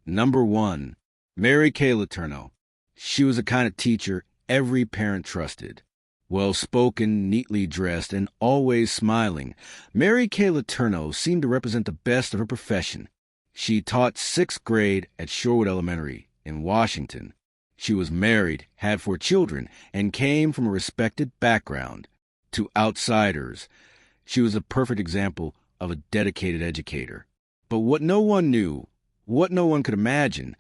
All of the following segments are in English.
Number 1. Mary Kay Letourneau. She was the kind of teacher every parent trusted. Well-spoken, neatly dressed, and always smiling, Mary Kay Letourneau seemed to represent the best of her profession. She taught 6th grade at Shorewood Elementary in Washington. She was married, had 4 children, and came from a respected background. To outsiders, she was a perfect example of a dedicated educator. But what no one knew, what no one could imagine,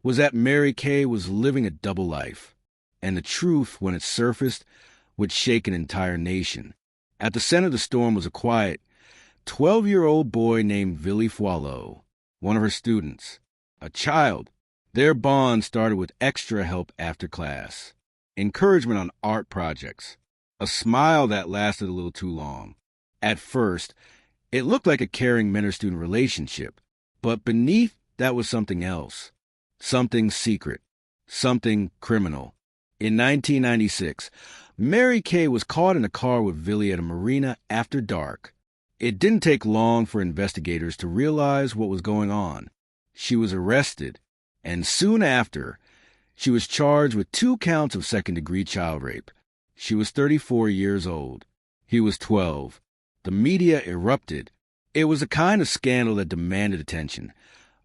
was that Mary Kay was living a double life. And the truth, when it surfaced, would shake an entire nation. At the center of the storm was a quiet, 12-year-old boy named Billy Foileau, one of her students. A child. Their bond started with extra help after class, encouragement on art projects, a smile that lasted a little too long. At first, it looked like a caring mentor-student relationship, but beneath that was something else, something secret, something criminal. In 1996, Mary Kay was caught in a car with Billy at a marina after dark. It didn't take long for investigators to realize what was going on. She was arrested, and soon after, she was charged with 2 counts of second-degree child rape. She was 34 years old. He was 12. The media erupted. It was a kind of scandal that demanded attention.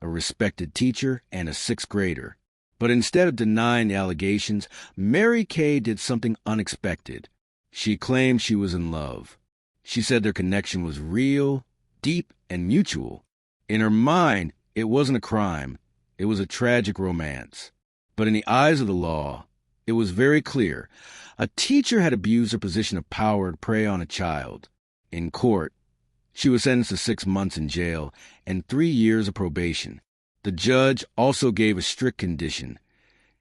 A respected teacher and a 6th grader. But instead of denying the allegations, Mary Kay did something unexpected. She claimed she was in love. She said their connection was real, deep, and mutual. In her mind, it wasn't a crime. It was a tragic romance. But in the eyes of the law, it was very clear. A teacher had abused her position of power to prey on a child. In court, she was sentenced to 6 months in jail and 3 years of probation. The judge also gave a strict condition.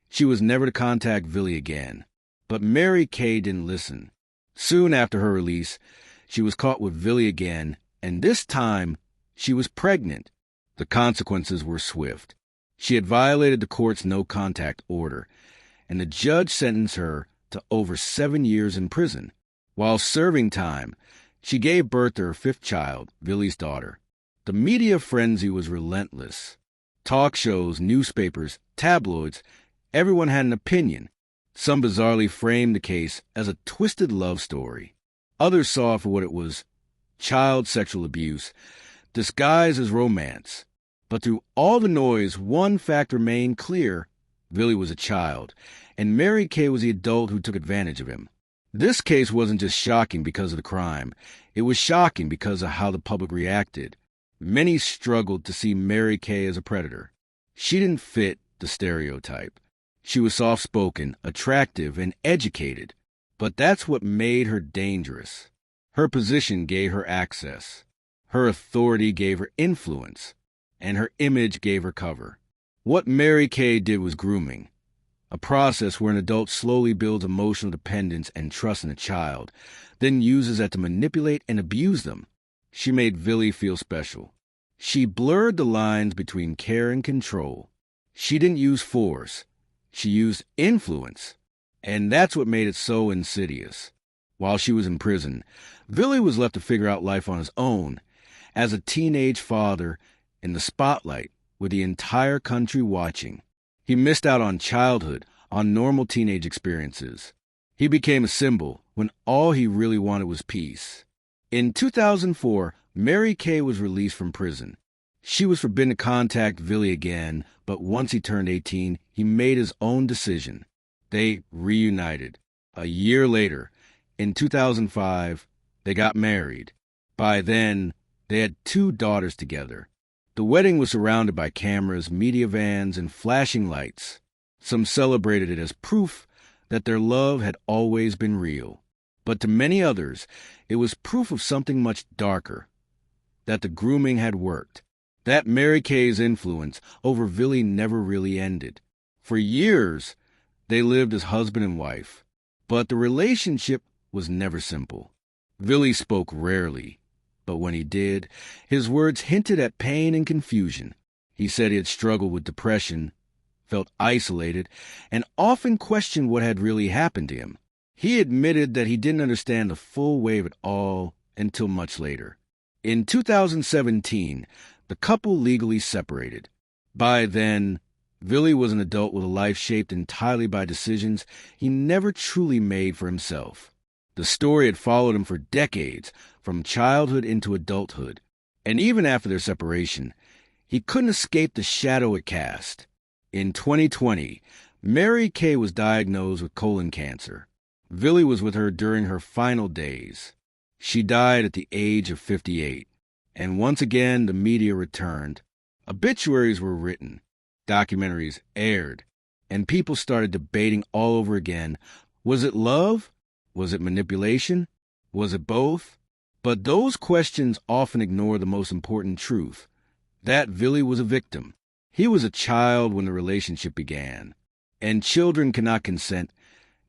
She was never to contact Billy again. But Mary Kay didn't listen. Soon after her release, she was caught with Billy again, and this time she was pregnant. The consequences were swift. She had violated the court's no-contact order, and the judge sentenced her to over 7 years in prison. While serving time, she gave birth to her 5th child, Billy's daughter. The media frenzy was relentless. Talk shows, newspapers, tabloids, everyone had an opinion. Some bizarrely framed the case as a twisted love story. Others saw it for what it was, child sexual abuse, disguised as romance. But through all the noise, one fact remained clear. Billy was a child, and Mary Kay was the adult who took advantage of him. This case wasn't just shocking because of the crime. It was shocking because of how the public reacted. Many struggled to see Mary Kay as a predator. She didn't fit the stereotype. She was soft-spoken, attractive, and educated. But that's what made her dangerous. Her position gave her access. Her authority gave her influence. And her image gave her cover. What Mary Kay did was grooming, a process where an adult slowly builds emotional dependence and trust in a child, then uses that to manipulate and abuse them. She made Billy feel special. She blurred the lines between care and control. She didn't use force. She used influence. And that's what made it so insidious. While she was in prison, Billy was left to figure out life on his own. As a teenage father, in the spotlight, with the entire country watching, he missed out on childhood, on normal teenage experiences. He became a symbol when all he really wanted was peace. In 2004, Mary Kay was released from prison. She was forbidden to contact Billy again, but once he turned 18, he made his own decision. They reunited. A year later, in 2005, they got married. By then, they had 2 daughters together. The wedding was surrounded by cameras, media vans, and flashing lights. Some celebrated it as proof that their love had always been real. But to many others, it was proof of something much darker, that the grooming had worked, that Mary Kay's influence over Billy never really ended. For years, they lived as husband and wife, but the relationship was never simple. Billy spoke rarely. But when he did, his words hinted at pain and confusion. He said he had struggled with depression, felt isolated, and often questioned what had really happened to him. He admitted that he didn't understand the full weight of it all until much later. In 2017, the couple legally separated. By then, Billy was an adult with a life shaped entirely by decisions he never truly made for himself. The story had followed him for decades, from childhood into adulthood, and even after their separation, he couldn't escape the shadow it cast. In 2020, Mary Kay was diagnosed with colon cancer. Billy was with her during her final days. She died at the age of 58, and once again the media returned. Obituaries were written, documentaries aired, and people started debating all over again. Was it love? Was it manipulation? Was it both? But those questions often ignore the most important truth, that Billy was a victim. He was a child when the relationship began, and children cannot consent,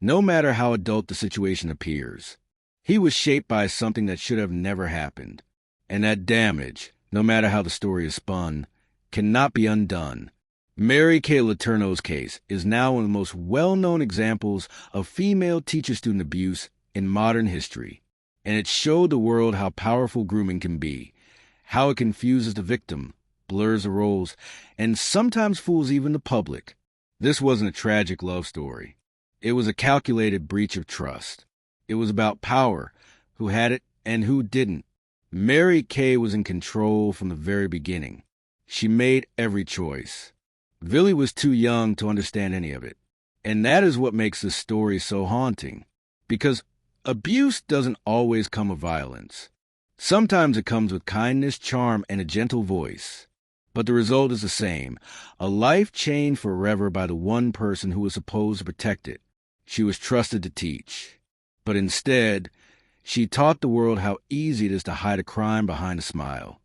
no matter how adult the situation appears. He was shaped by something that should have never happened, and that damage, no matter how the story is spun, cannot be undone. Mary Kay Letourneau's case is now one of the most well-known examples of female teacher-student abuse in modern history, and it showed the world how powerful grooming can be, how it confuses the victim, blurs the roles, and sometimes fools even the public. This wasn't a tragic love story. It was a calculated breach of trust. It was about power, who had it and who didn't. Mary Kay was in control from the very beginning. She made every choice. Billy was too young to understand any of it. And that is what makes this story so haunting. Because abuse doesn't always come with violence. Sometimes it comes with kindness, charm, and a gentle voice. But the result is the same, a life changed forever by the one person who was supposed to protect it. She was trusted to teach. But instead, she taught the world how easy it is to hide a crime behind a smile.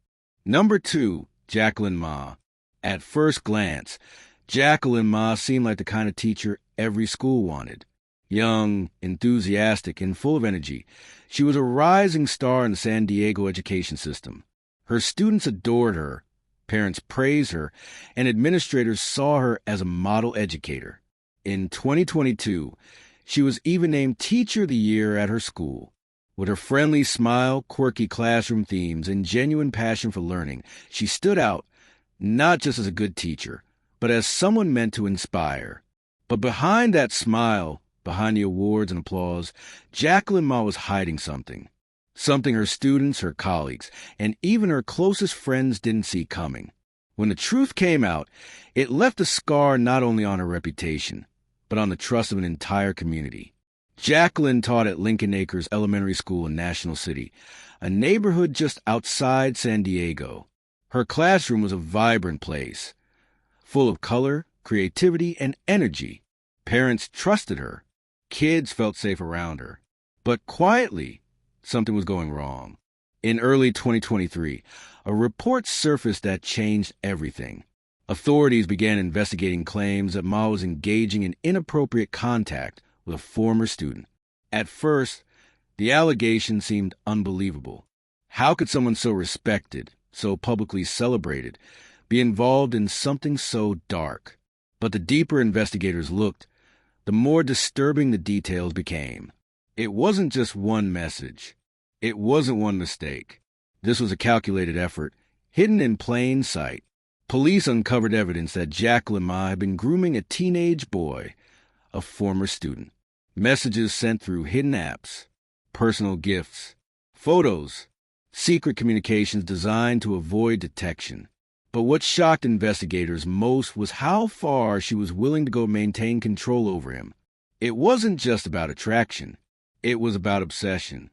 Number 2, Jacqueline Ma. At first glance, Jacqueline Ma seemed like the kind of teacher every school wanted. Young, enthusiastic, and full of energy, she was a rising star in the San Diego education system. Her students adored her, parents praised her, and administrators saw her as a model educator. In 2022, she was even named Teacher of the Year at her school. With her friendly smile, quirky classroom themes, and genuine passion for learning, she stood out not just as a good teacher, but as someone meant to inspire. But behind that smile, behind the awards and applause, Jacqueline Ma was hiding something. Something her students, her colleagues, and even her closest friends didn't see coming. When the truth came out, it left a scar not only on her reputation, but on the trust of an entire community. Jacqueline taught at Lincoln Acres Elementary School in National City, a neighborhood just outside San Diego. Her classroom was a vibrant place, full of color, creativity, and energy. Parents trusted her. Kids felt safe around her. But quietly, something was going wrong. In early 2023, a report surfaced that changed everything. Authorities began investigating claims that Ma was engaging in inappropriate contact with a former student. At first, the allegation seemed unbelievable. How could someone so respected, so publicly celebrated, be involved in something so dark? But the deeper investigators looked, the more disturbing the details became. It wasn't just one message. It wasn't one mistake. This was a calculated effort, hidden in plain sight. Police uncovered evidence that Jacqueline Ma had been grooming a teenage boy, a former student. Messages sent through hidden apps, personal gifts, photos, secret communications designed to avoid detection. But what shocked investigators most was how far she was willing to go to maintain control over him. It wasn't just about attraction. It was about obsession.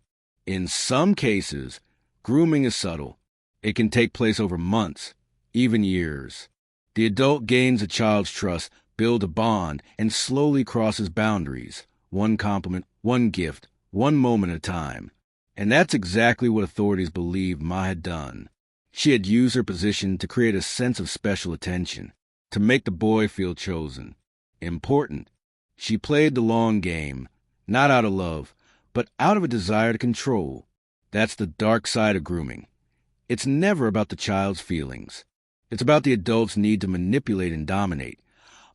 In some cases, grooming is subtle. It can take place over months, even years. The adult gains a child's trust, builds a bond, and slowly crosses boundaries. One compliment, one gift, one moment at a time. And that's exactly what authorities believe Ma had done. She had used her position to create a sense of special attention, to make the boy feel chosen, important. She played the long game, not out of love, but out of a desire to control. That's the dark side of grooming. It's never about the child's feelings. It's about the adult's need to manipulate and dominate,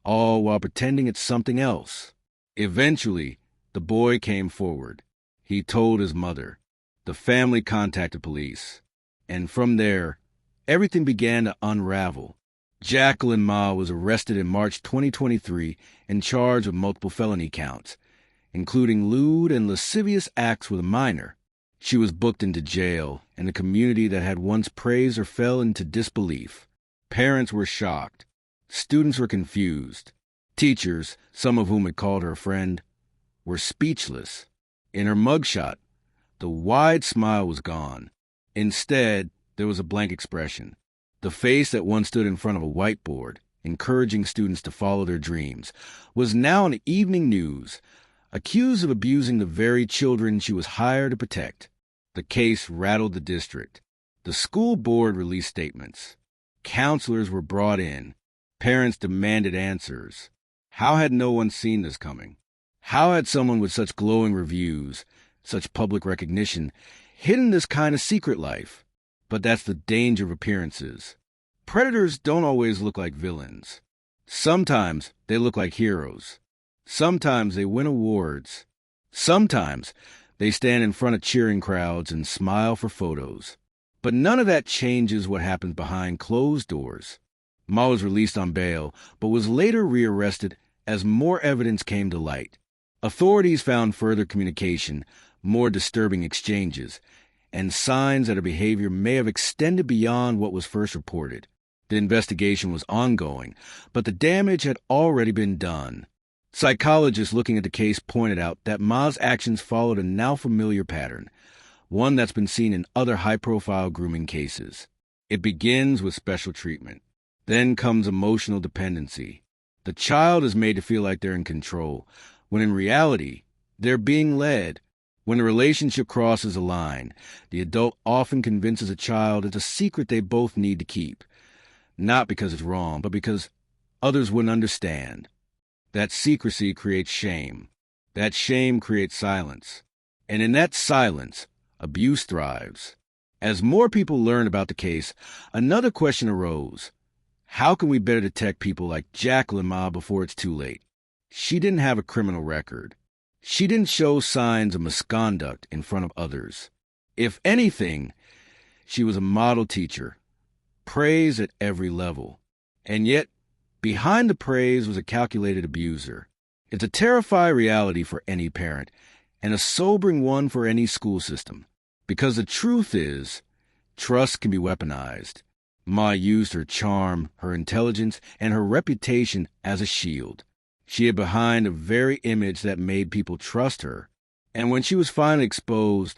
all while pretending it's something else. Eventually, the boy came forward. He told his mother. The family contacted police. And from there, everything began to unravel. Jacqueline Ma was arrested in March 2023 and charged with multiple felony counts, including lewd and lascivious acts with a minor. She was booked into jail, and a community that had once praised her fell into disbelief. Parents were shocked. Students were confused. Teachers, some of whom had called her a friend, were speechless. In her mugshot, the wide smile was gone. Instead, there was a blank expression. The face that once stood in front of a whiteboard, encouraging students to follow their dreams, was now in the evening news, accused of abusing the very children she was hired to protect. The case rattled the district. The school board released statements. Counselors were brought in. Parents demanded answers. How had no one seen this coming? How had someone with such glowing reviews, such public recognition, hidden this kind of secret life? But that's the danger of appearances. Predators don't always look like villains. Sometimes they look like heroes. Sometimes they win awards. Sometimes they stand in front of cheering crowds and smile for photos. But none of that changes what happens behind closed doors. Ma was released on bail, but was later rearrested as more evidence came to light. Authorities found further communication, more disturbing exchanges, and signs that her behavior may have extended beyond what was first reported. The investigation was ongoing, but the damage had already been done. Psychologists looking at the case pointed out that Ma's actions followed a now familiar pattern, one that's been seen in other high-profile grooming cases. It begins with special treatment. Then comes emotional dependency. The child is made to feel like they're in control, when in reality, they're being led. When the relationship crosses a line, the adult often convinces a child it's a secret they both need to keep. Not because it's wrong, but because others wouldn't understand. That secrecy creates shame. That shame creates silence. And in that silence, abuse thrives. As more people learned about the case, another question arose. How can we better detect people like Jacqueline Ma before it's too late? She didn't have a criminal record. She didn't show signs of misconduct in front of others. If anything, she was a model teacher, praised at every level. And yet, behind the praise was a calculated abuser. It's a terrifying reality for any parent, and a sobering one for any school system. Because the truth is, trust can be weaponized. Ma used her charm, her intelligence, and her reputation as a shield. She hid behind a very image that made people trust her. And when she was finally exposed,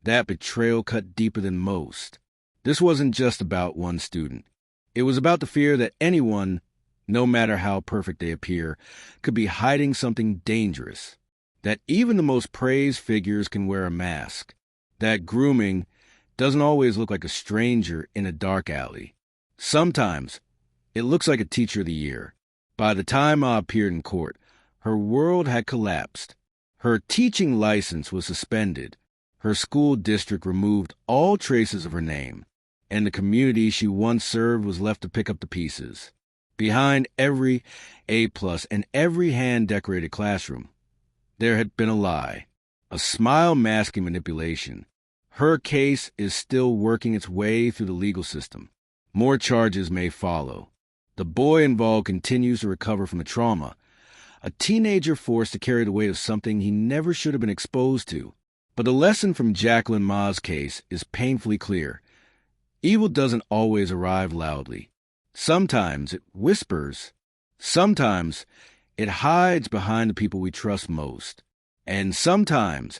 that betrayal cut deeper than most. This wasn't just about one student. It was about the fear that anyone, no matter how perfect they appear, could be hiding something dangerous. That even the most praised figures can wear a mask. That grooming doesn't always look like a stranger in a dark alley. Sometimes it looks like a teacher of the year. By the time Ma appeared in court, her world had collapsed. Her teaching license was suspended. Her school district removed all traces of her name, and the community she once served was left to pick up the pieces. Behind every A+ and every hand-decorated classroom, there had been a lie, a smile masking manipulation. Her case is still working its way through the legal system. More charges may follow. The boy involved continues to recover from the trauma, a teenager forced to carry the weight of something he never should have been exposed to. But the lesson from Jacqueline Ma's case is painfully clear. Evil doesn't always arrive loudly. Sometimes it whispers. Sometimes it hides behind the people we trust most. And sometimes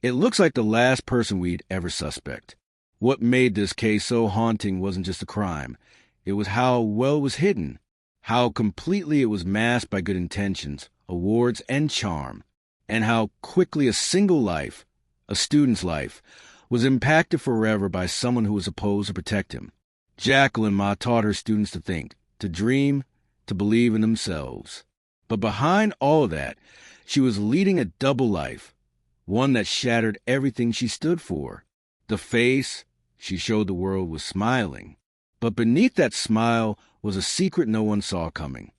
it looks like the last person we'd ever suspect. What made this case so haunting wasn't just a crime. It was how well it was hidden, how completely it was masked by good intentions, awards, and charm, and how quickly a single life, a student's life, was impacted forever by someone who was supposed to protect him. Jacqueline Ma taught her students to think, to dream, to believe in themselves. But behind all of that, she was leading a double life, one that shattered everything she stood for. The face she showed the world was smiling. But beneath that smile was a secret no one saw coming.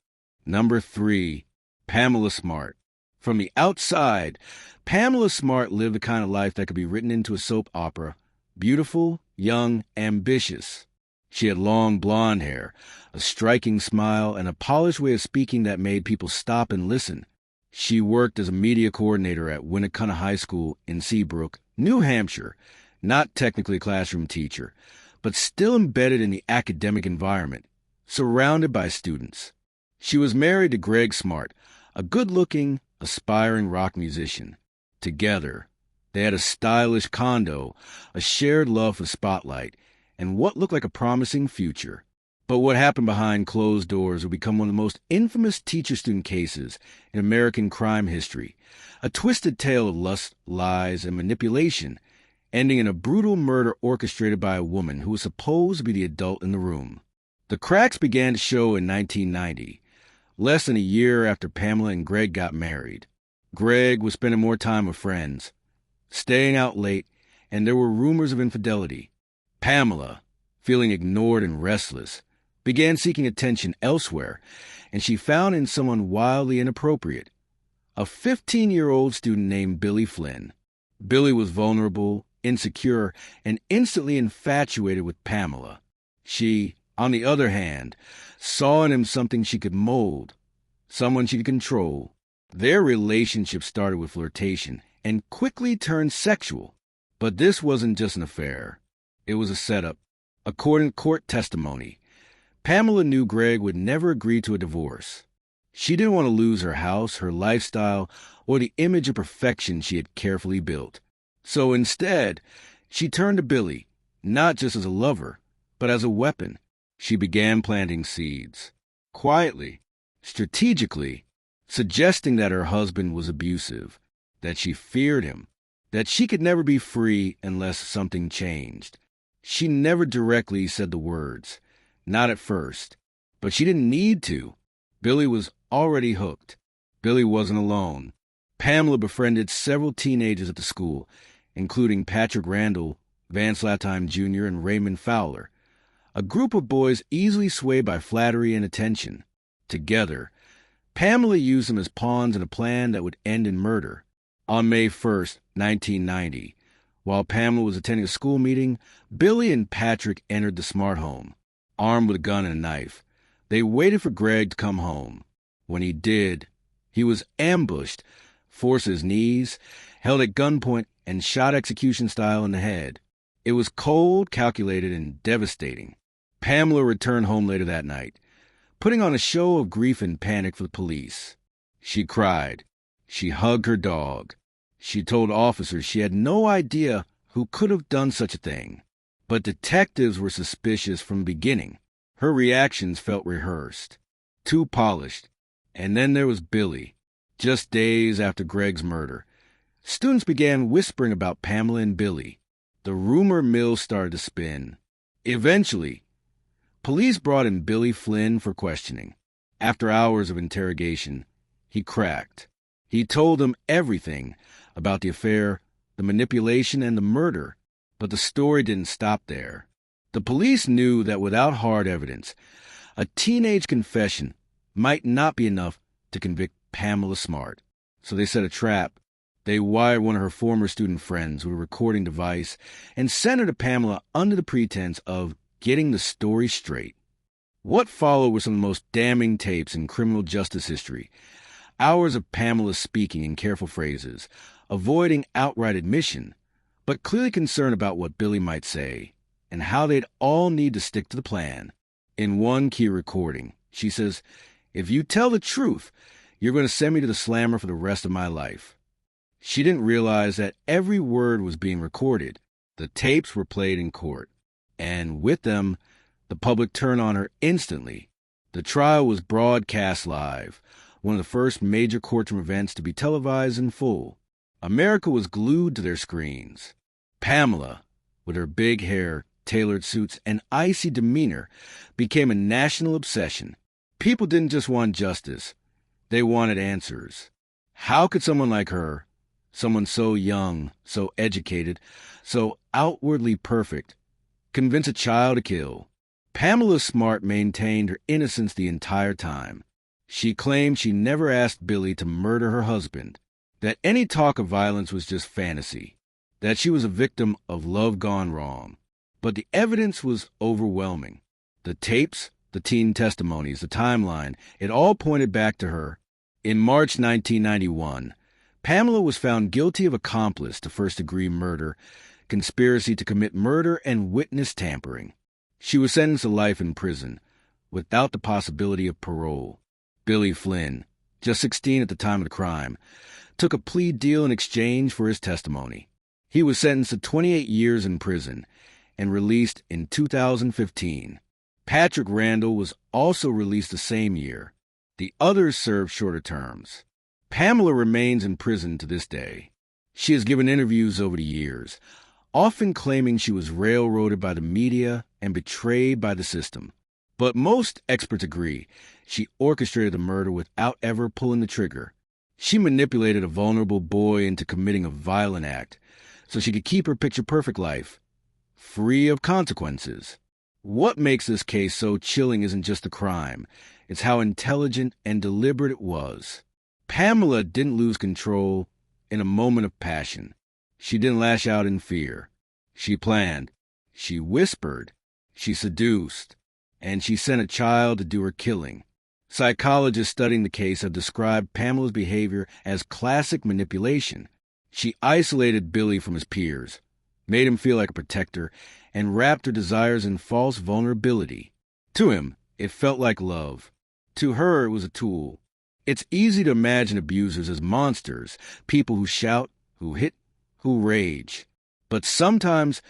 Number 3, Pamela Smart. From the outside, Pamela Smart lived the kind of life that could be written into a soap opera. Beautiful, young, ambitious. She had long blonde hair, a striking smile, and a polished way of speaking that made people stop and listen. She worked as a media coordinator at Winnicott High School in Seabrook, New Hampshire, not technically a classroom teacher, but still embedded in the academic environment, surrounded by students. She was married to Greg Smart, a good-looking, aspiring rock musician. Together, they had a stylish condo, a shared love for spotlight, and what looked like a promising future. But what happened behind closed doors would become one of the most infamous teacher-student cases in American crime history, a twisted tale of lust, lies, and manipulation, ending in a brutal murder orchestrated by a woman who was supposed to be the adult in the room. The cracks began to show in 1990, less than a year after Pamela and Greg got married. Greg was spending more time with friends, staying out late, and there were rumors of infidelity. Pamela, feeling ignored and restless, began seeking attention elsewhere, and she found in someone wildly inappropriate, a 15-year-old student named Billy Flynn. Billy was vulnerable, insecure, and instantly infatuated with Pamela. She, on the other hand, saw in him something she could mold, someone she could control. Their relationship started with flirtation and quickly turned sexual. But this wasn't just an affair. It was a setup. According to court testimony, Pamela knew Greg would never agree to a divorce. She didn't want to lose her house, her lifestyle, or the image of perfection she had carefully built. So instead, she turned to Billy, not just as a lover, but as a weapon. She began planting seeds, quietly, strategically, suggesting that her husband was abusive, that she feared him, that she could never be free unless something changed. She never directly said the words, not at first, but she didn't need to. Billy was already hooked. Billy wasn't alone. Pamela befriended several teenagers at the school, including Patrick Randall, Vance Latime Jr., and Raymond Fowler, a group of boys easily swayed by flattery and attention. Together, Pamela used them as pawns in a plan that would end in murder. On May 1st, 1990, while Pamela was attending a school meeting, Billy and Patrick entered the Smart home, armed with a gun and a knife. They waited for Greg to come home. When he did, he was ambushed, forced to his knees, held at gunpoint, and shot execution style in the head. It was cold, calculated, and devastating. Pamela returned home later that night, putting on a show of grief and panic for the police. She cried. She hugged her dog. She told officers she had no idea who could have done such a thing. But detectives were suspicious from the beginning. Her reactions felt rehearsed, too polished. And then there was Billy. Just days after Greg's murder, students began whispering about Pamela and Billy. The rumor mill started to spin. Eventually, police brought in Billy Flynn for questioning. After hours of interrogation, he cracked. He told them everything about the affair, the manipulation, and the murder. But the story didn't stop there. The police knew that without hard evidence, a teenage confession might not be enough to convict Pamela Smart. So they set a trap. They wired one of her former student friends with a recording device and sent her to Pamela under the pretense of getting the story straight. What followed were some of the most damning tapes in criminal justice history. Hours of Pamela speaking in careful phrases, avoiding outright admission, but clearly concerned about what Billy might say, and how they'd all need to stick to the plan. In one key recording, she says, "If you tell the truth, you're going to send me to the slammer for the rest of my life." She didn't realize that every word was being recorded. The tapes were played in court, and with them, the public turned on her instantly. The trial was broadcast live, one of the first major courtroom events to be televised in full. America was glued to their screens. Pamela, with her big hair, tailored suits, and icy demeanor, became a national obsession. People didn't just want justice. They wanted answers. How could someone like her, someone so young, so educated, so outwardly perfect, convince a child to kill? Pamela Smart maintained her innocence the entire time. She claimed she never asked Billy to murder her husband, that any talk of violence was just fantasy, that she was a victim of love gone wrong. But the evidence was overwhelming. The tapes, the teen testimonies, the timeline, it all pointed back to her. In March 1991, Pamela was found guilty of accomplice to first-degree murder, conspiracy to commit murder, and witness tampering. She was sentenced to life in prison, without the possibility of parole. Billy Flynn, just 16 at the time of the crime, took a plea deal in exchange for his testimony. He was sentenced to 28 years in prison and released in 2015. Patrick Randall was also released the same year. The others served shorter terms. Pamela remains in prison to this day. She has given interviews over the years, often claiming she was railroaded by the media and betrayed by the system. But most experts agree she orchestrated the murder without ever pulling the trigger. She manipulated a vulnerable boy into committing a violent act so she could keep her picture-perfect life, free of consequences. What makes this case so chilling isn't just the crime, it's how intelligent and deliberate it was. Pamela didn't lose control in a moment of passion. She didn't lash out in fear. She planned. She whispered. She seduced. And she sent a child to do her killing. Psychologists studying the case have described Pamela's behavior as classic manipulation. She isolated Billy from his peers, made him feel like a protector, and wrapped her desires in false vulnerability. To him, it felt like love. To her, it was a tool. It's easy to imagine abusers as monsters, people who shout, who hit, who rage. But sometimes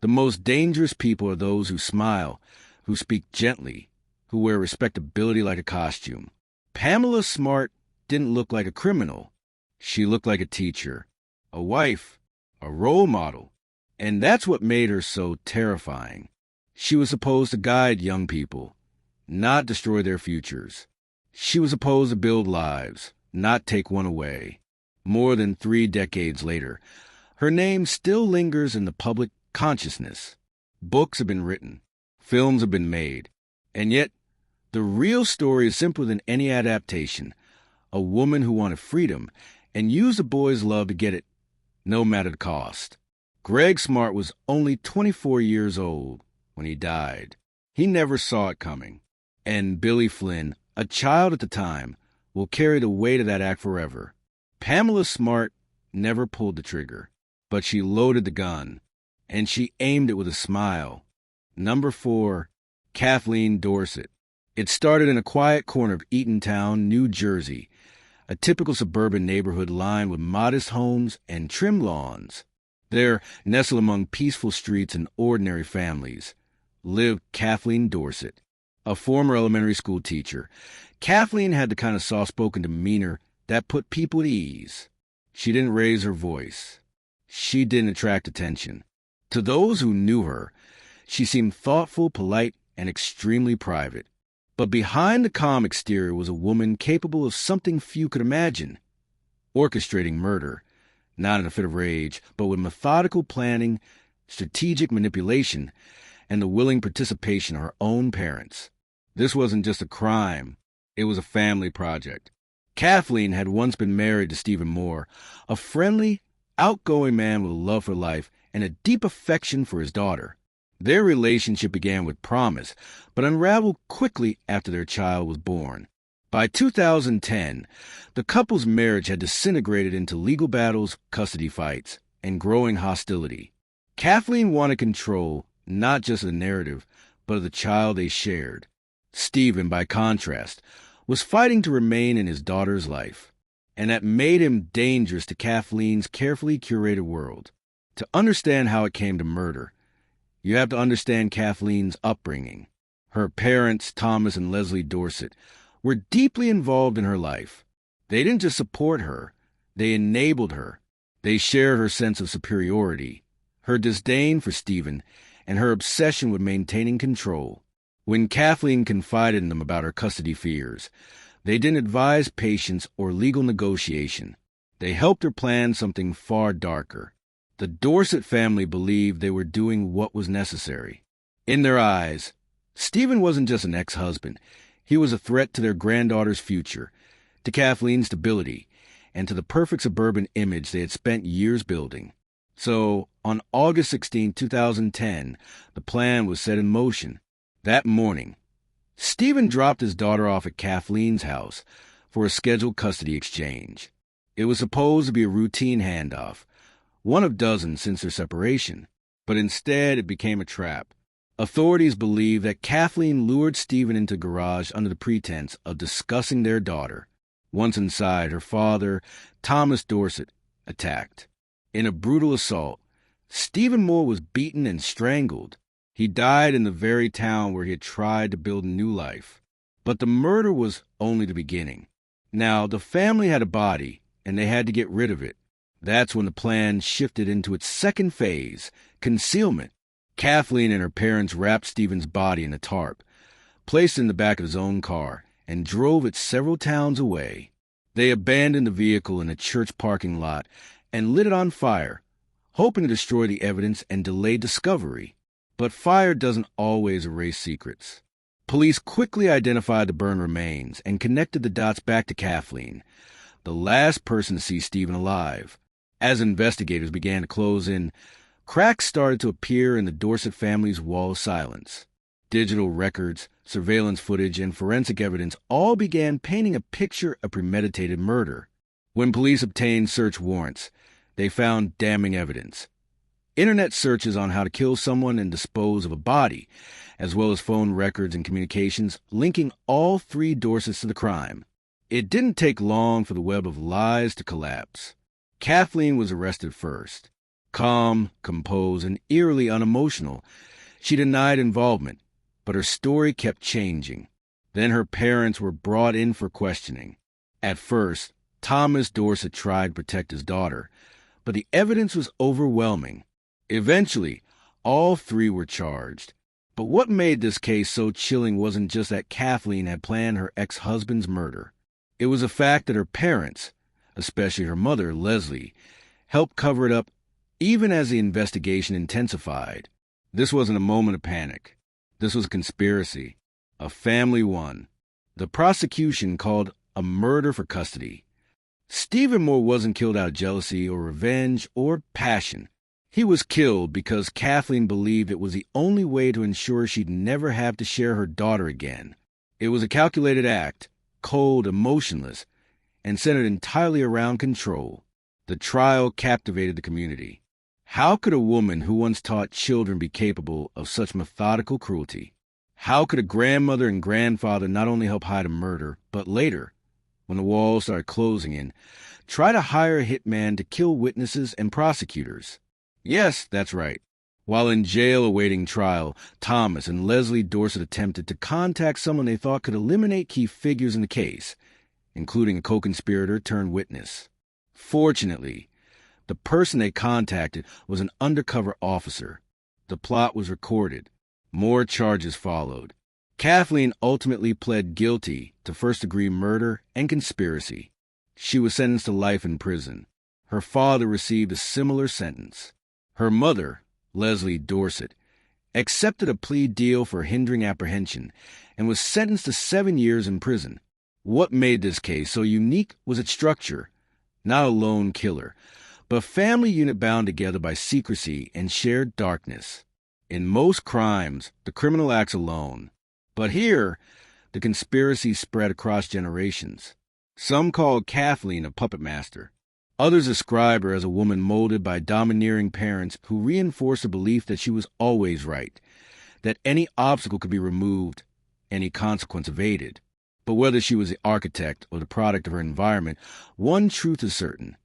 the most dangerous people are those who smile, who speak gently, who wear respectability like a costume. Pamela Smart didn't look like a criminal. She looked like a teacher, a wife, a role model. And that's what made her so terrifying. She was supposed to guide young people, not destroy their futures. She was supposed to build lives, not take one away. More than 3 decades later, her name still lingers in the public consciousness. Books have been written, films have been made, and yet the real story is simpler than any adaptation. A woman who wanted freedom and used a boy's love to get it, no matter the cost. Greg Smart was only 24 years old when he died. He never saw it coming. And Billy Flynn, a child at the time, will carry the weight of that act forever. Pamela Smart never pulled the trigger, but she loaded the gun, and she aimed it with a smile. Number 4, Kathleen Dorsett. It started in a quiet corner of Eatontown, New Jersey, a typical suburban neighborhood lined with modest homes and trim lawns. There, nestled among peaceful streets and ordinary families, lived Kathleen Dorsett, a former elementary school teacher. Kathleen had the kind of soft-spoken demeanor that put people at ease. She didn't raise her voice. She didn't attract attention. To those who knew her, she seemed thoughtful, polite, and extremely private. But behind the calm exterior was a woman capable of something few could imagine: orchestrating murder, not in a fit of rage, but with methodical planning, strategic manipulation, and the willing participation of her own parents. This wasn't just a crime, it was a family project. Kathleen had once been married to Stephen Moore, a friendly, outgoing man with a love for life and a deep affection for his daughter. Their relationship began with promise, but unraveled quickly after their child was born. By 2010, the couple's marriage had disintegrated into legal battles, custody fights, and growing hostility. Kathleen wanted control, not just of the narrative, but of the child they shared. Stephen, by contrast, was fighting to remain in his daughter's life, and that made him dangerous to Kathleen's carefully curated world. To understand how it came to murder, you have to understand Kathleen's upbringing. Her parents, Thomas and Leslie Dorsett, were deeply involved in her life. They didn't just support her, they enabled her. They shared her sense of superiority, her disdain for Stephen, and her obsession with maintaining control. When Kathleen confided in them about her custody fears, they didn't advise patience or legal negotiation. They helped her plan something far darker. The Dorsett family believed they were doing what was necessary. In their eyes, Stephen wasn't just an ex-husband. He was a threat to their granddaughter's future, to Kathleen's stability, and to the perfect suburban image they had spent years building. So, on August 16, 2010, the plan was set in motion. That morning, Stephen dropped his daughter off at Kathleen's house for a scheduled custody exchange. It was supposed to be a routine handoff, one of dozens since their separation, but instead it became a trap. Authorities believe that Kathleen lured Stephen into the garage under the pretense of discussing their daughter. Once inside, her father, Thomas Dorset, attacked. In a brutal assault, Stephen Moore was beaten and strangled. He died in the very town where he had tried to build a new life. But the murder was only the beginning. Now, the family had a body, and they had to get rid of it. That's when the plan shifted into its second phase, concealment. Kathleen and her parents wrapped Stephen's body in a tarp, placed it in the back of his own car, and drove it several towns away. They abandoned the vehicle in a church parking lot and lit it on fire, hoping to destroy the evidence and delay discovery. But fire doesn't always erase secrets. Police quickly identified the burned remains and connected the dots back to Kathleen, the last person to see Stephen alive. As investigators began to close in, cracks started to appear in the Dorset family's wall of silence. Digital records, surveillance footage, and forensic evidence all began painting a picture of premeditated murder. When police obtained search warrants, they found damning evidence. Internet searches on how to kill someone and dispose of a body, as well as phone records and communications linking all three Dorsets to the crime. It didn't take long for the web of lies to collapse. Kathleen was arrested first. Calm, composed, and eerily unemotional, she denied involvement, but her story kept changing. Then her parents were brought in for questioning. At first, Thomas Dorset tried to protect his daughter, but the evidence was overwhelming. Eventually, all three were charged. But what made this case so chilling wasn't just that Kathleen had planned her ex-husband's murder. It was the fact that her parents, especially her mother, Leslie, helped cover it up even as the investigation intensified. This wasn't a moment of panic. This was a conspiracy, a family one. The prosecution called a murder for custody. Stephen Moore wasn't killed out of jealousy or revenge or passion. He was killed because Kathleen believed it was the only way to ensure she'd never have to share her daughter again. It was a calculated act, cold, emotionless, and centered entirely around control. The trial captivated the community. How could a woman who once taught children be capable of such methodical cruelty? How could a grandmother and grandfather not only help hide a murder, but later, when the walls started closing in, try to hire a hitman to kill witnesses and prosecutors? Yes, that's right. While in jail awaiting trial, Thomas and Leslie Dorset attempted to contact someone they thought could eliminate key figures in the case, including a co-conspirator turned witness. Fortunately, the person they contacted was an undercover officer. The plot was recorded. More charges followed. Kathleen ultimately pled guilty to first-degree murder and conspiracy. She was sentenced to life in prison. Her father received a similar sentence. Her mother, Leslie Dorset, accepted a plea deal for hindering apprehension and was sentenced to 7 years in prison. What made this case so unique was its structure. Not a lone killer, but a family unit bound together by secrecy and shared darkness. In most crimes, the criminal acts alone. But here, the conspiracy spread across generations. Some called Kathleen a puppet master. Others describe her as a woman molded by domineering parents who reinforced the belief that she was always right, that any obstacle could be removed, any consequence evaded. But whether she was the architect or the product of her environment, one truth is certain.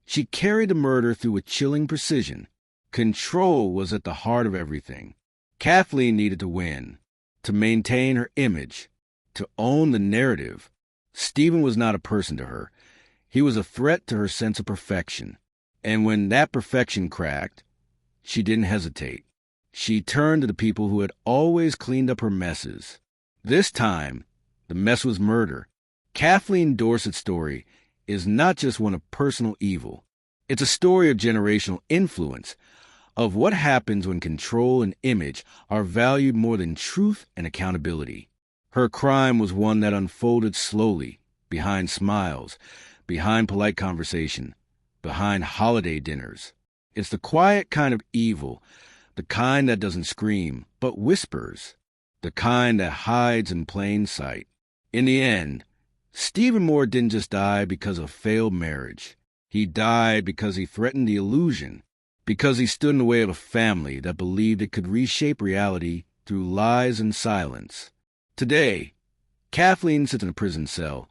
She carried the murder through with chilling precision. Control was at the heart of everything. Kathleen needed to win, to maintain her image, to own the narrative. Stephen was not a person to her. He was a threat to her sense of perfection. And when that perfection cracked, she didn't hesitate. She turned to the people who had always cleaned up her messes. This time, the mess was murder. Kathleen Dorset's story is not just one of personal evil. It's a story of generational influence, of what happens when control and image are valued more than truth and accountability. Her crime was one that unfolded slowly, behind smiles, behind polite conversation, behind holiday dinners. It's the quiet kind of evil, the kind that doesn't scream, but whispers. the kind that hides in plain sight. In the end, Stephen Moore didn't just die because of a failed marriage. He died because he threatened the illusion, because he stood in the way of a family that believed it could reshape reality through lies and silence. Today, Kathleen sits in a prison cell,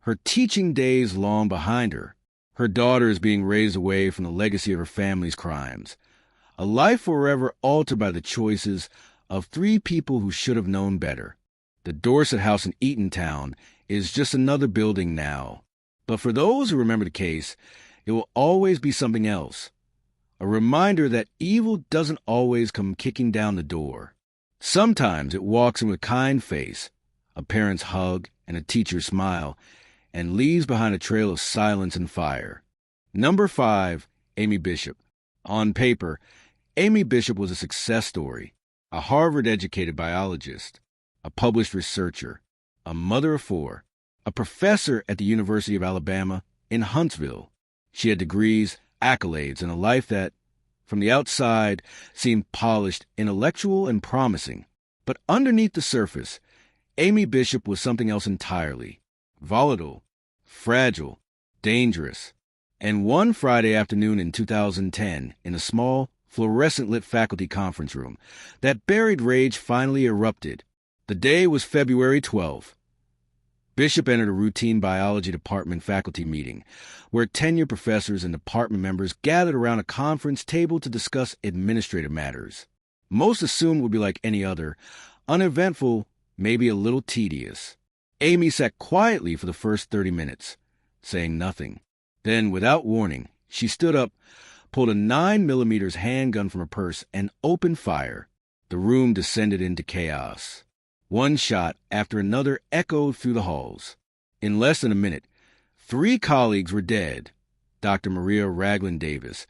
her teaching days long behind her. Her daughter is being raised away from the legacy of her family's crimes. A life forever altered by the choices of three people who should have known better. The Dorset House in Eatontown is just another building now. But for those who remember the case, it will always be something else. A reminder that evil doesn't always come kicking down the door. Sometimes it walks in with a kind face, a parent's hug, and a teacher's smile, and leaves behind a trail of silence and fire. Number 5, Amy Bishop. On paper, Amy Bishop was a success story, a Harvard-educated biologist, a published researcher, a mother of 4, a professor at the University of Alabama in Huntsville. She had degrees, accolades, and a life that, from the outside, seemed polished, intellectual, and promising. But underneath the surface, Amy Bishop was something else entirely. Volatile, fragile, dangerous. And one Friday afternoon in 2010, in a small, fluorescent-lit faculty conference room, that buried rage finally erupted. The day was February 12th. Bishop entered a routine biology department faculty meeting, where tenured professors and department members gathered around a conference table to discuss administrative matters. Most assumed it would be like any other, uneventful, maybe a little tedious. Amy sat quietly for the first 30 minutes, saying nothing. Then, without warning, she stood up, pulled a 9mm handgun from her purse, and opened fire. The room descended into chaos. One shot after another echoed through the halls. In less than a minute, 3 colleagues were dead. Dr. Maria Ragland Davis,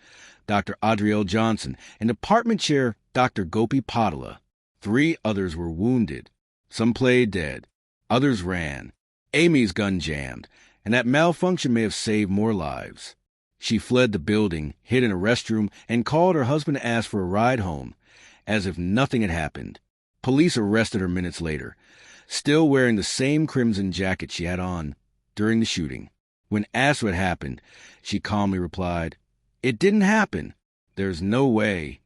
Dr. Adrielle Johnson, and Department Chair Dr. Gopi Padala. 3 others were wounded. Some played dead. Others ran. Amy's gun jammed, and that malfunction may have saved more lives. She fled the building, hid in a restroom, and called her husband to ask for a ride home, as if nothing had happened. Police arrested her minutes later, still wearing the same crimson jacket she had on during the shooting. When asked what happened, she calmly replied, "It didn't happen. There's no way.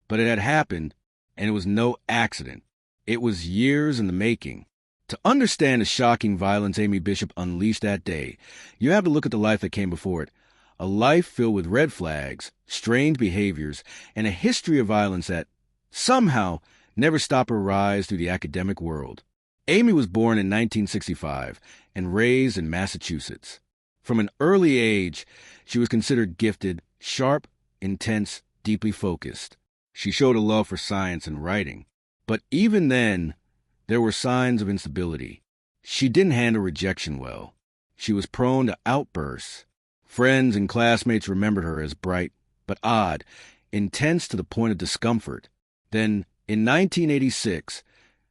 But it had happened, and it was no accident. It was years in the making." To understand the shocking violence Amy Bishop unleashed that day, you have to look at the life that came before it. A life filled with red flags, strange behaviors, and a history of violence that, somehow, never stopped her rise through the academic world. Amy was born in 1965 and raised in Massachusetts. From an early age, she was considered gifted, sharp, intense, deeply focused. She showed a love for science and writing. But even then, there were signs of instability. She didn't handle rejection well. She was prone to outbursts. Friends and classmates remembered her as bright, but odd, intense to the point of discomfort. Then, in 1986,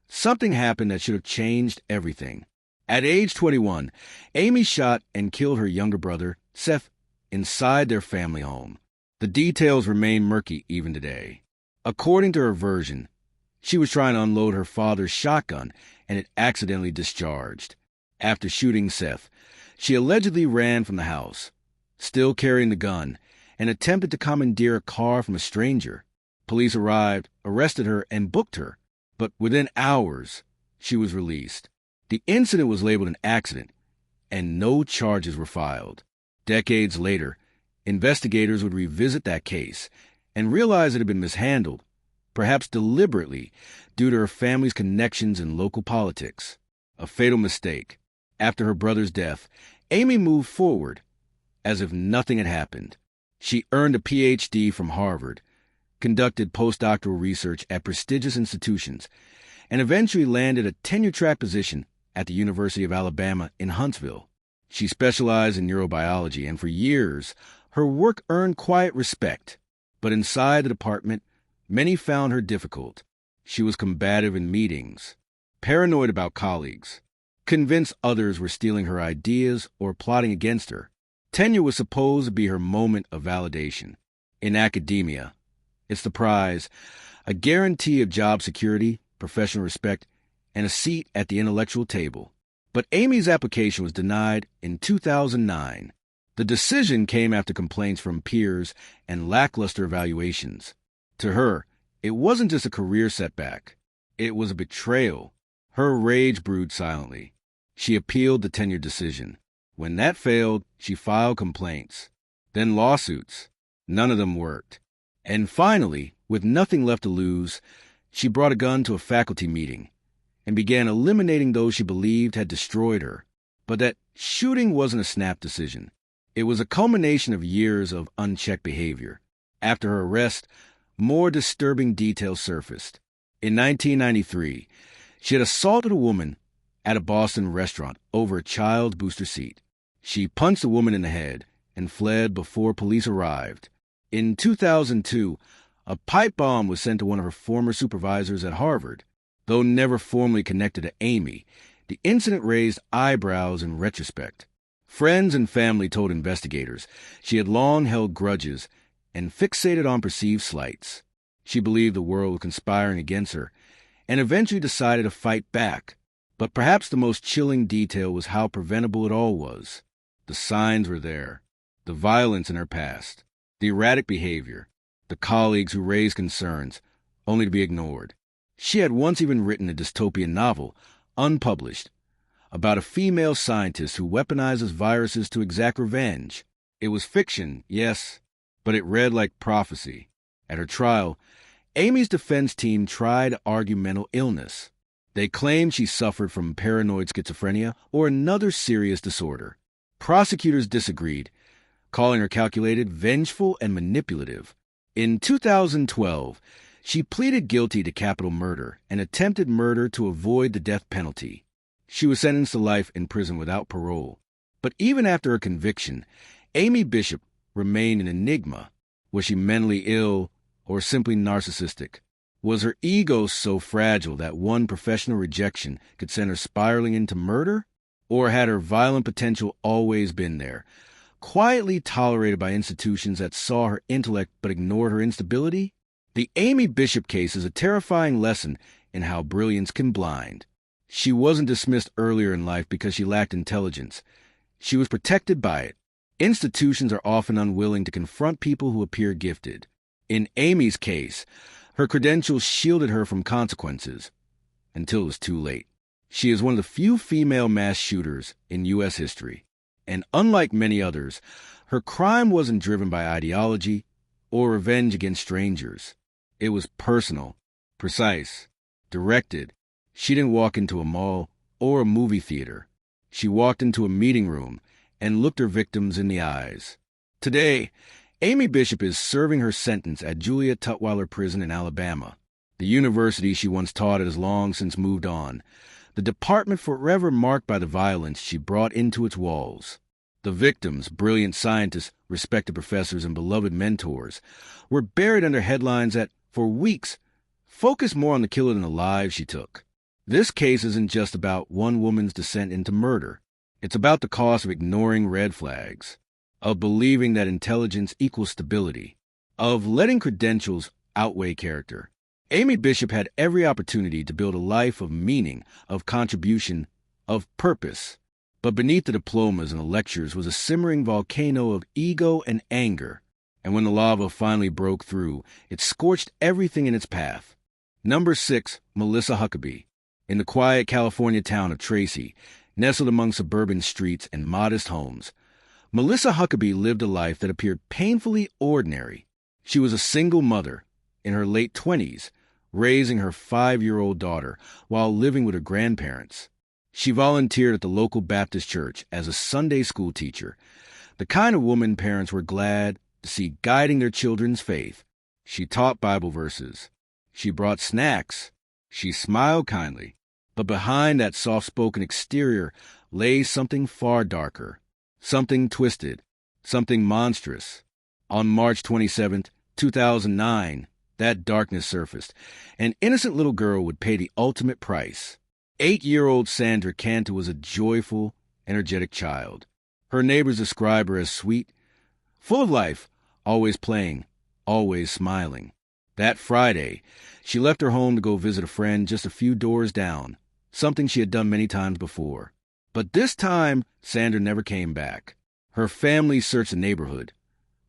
something happened that should have changed everything. At age 21, Amy shot and killed her younger brother, Seth, inside their family home. The details remain murky even today. According to her version, she was trying to unload her father's shotgun, and it accidentally discharged. After shooting Seth, she allegedly ran from the house, still carrying the gun, and attempted to commandeer a car from a stranger. Police arrived, arrested her, and booked her, but within hours, she was released. The incident was labeled an accident, and no charges were filed. Decades later, investigators would revisit that case and realize it had been mishandled, perhaps deliberately, due to her family's connections in local politics. A fatal mistake. After her brother's death, Amy moved forward, as if nothing had happened. She earned a Ph.D. from Harvard, conducted postdoctoral research at prestigious institutions, and eventually landed a tenure-track position at the University of Alabama in Huntsville. She specialized in neurobiology, and for years, her work earned quiet respect. But inside the department, many found her difficult. She was combative in meetings, paranoid about colleagues, convinced others were stealing her ideas or plotting against her. Tenure was supposed to be her moment of validation. In academia, it's the prize, a guarantee of job security, professional respect, and a seat at the intellectual table. But Amy's application was denied in 2009. The decision came after complaints from peers and lackluster evaluations. To her, it wasn't just a career setback. It was a betrayal. Her rage brewed silently. She appealed the tenure decision. When that failed, she filed complaints. Then lawsuits. None of them worked. And finally, with nothing left to lose, she brought a gun to a faculty meeting and began eliminating those she believed had destroyed her. But that shooting wasn't a snap decision. It was a culmination of years of unchecked behavior. After her arrest, more disturbing details surfaced. In 1993, she had assaulted a woman at a Boston restaurant over a child booster seat. She punched the woman in the head and fled before police arrived. In 2002, a pipe bomb was sent to one of her former supervisors at Harvard. Though never formally connected to Amy, the incident raised eyebrows in retrospect. Friends and family told investigators she had long held grudges and fixated on perceived slights. She believed the world was conspiring against her and eventually decided to fight back. But perhaps the most chilling detail was how preventable it all was. The signs were there. The violence in her past. The erratic behavior. The colleagues who raised concerns, only to be ignored. She had once even written a dystopian novel, unpublished, about a female scientist who weaponizes viruses to exact revenge. It was fiction, yes, but it read like prophecy. At her trial, Amy's defense team tried to argue mental illness. They claimed she suffered from paranoid schizophrenia or another serious disorder. Prosecutors disagreed, calling her calculated, vengeful, and manipulative. In 2012, she pleaded guilty to capital murder and attempted murder to avoid the death penalty. She was sentenced to life in prison without parole. But even after her conviction, Amy Bishop remained an enigma. Was she mentally ill or simply narcissistic? Was her ego so fragile that one professional rejection could send her spiraling into murder? Or had her violent potential always been there, quietly tolerated by institutions that saw her intellect but ignored her instability? The Amy Bishop case is a terrifying lesson in how brilliance can blind. She wasn't dismissed earlier in life because she lacked intelligence. She was protected by it. Institutions are often unwilling to confront people who appear gifted. In Amy's case, her credentials shielded her from consequences until it was too late. She is one of the few female mass shooters in U.S. history. And unlike many others, her crime wasn't driven by ideology or revenge against strangers. It was personal, precise, directed. She didn't walk into a mall or a movie theater. She walked into a meeting room and looked her victims in the eyes. Today, Amy Bishop is serving her sentence at Julia Tutwiler Prison in Alabama. The university she once taught at has long since moved on. The department forever marked by the violence she brought into its walls. The victims, brilliant scientists, respected professors, and beloved mentors, were buried under headlines that, for weeks, focused more on the killer than the lives she took. This case isn't just about one woman's descent into murder. It's about the cost of ignoring red flags, of believing that intelligence equals stability, of letting credentials outweigh character. Amy Bishop had every opportunity to build a life of meaning, of contribution, of purpose. But beneath the diplomas and the lectures was a simmering volcano of ego and anger. And when the lava finally broke through, it scorched everything in its path. Number 6, Melissa Huckabee. In the quiet California town of Tracy, nestled among suburban streets and modest homes, Melissa Huckabee lived a life that appeared painfully ordinary. She was a single mother, in her late 20s, raising her 5-year-old daughter while living with her grandparents. She volunteered at the local Baptist church as a Sunday school teacher, the kind of woman parents were glad to see guiding their children's faith. She taught Bible verses. She brought snacks. She smiled kindly. But behind that soft-spoken exterior lay something far darker, something twisted, something monstrous. On March 27, 2009, that darkness surfaced. An innocent little girl would pay the ultimate price. 8-year-old Sandra Cantor was a joyful, energetic child. Her neighbors described her as sweet, full of life, always playing, always smiling. That Friday, she left her home to go visit a friend just a few doors down. something she had done many times before. But this time, Sandra never came back. Her family searched the neighborhood,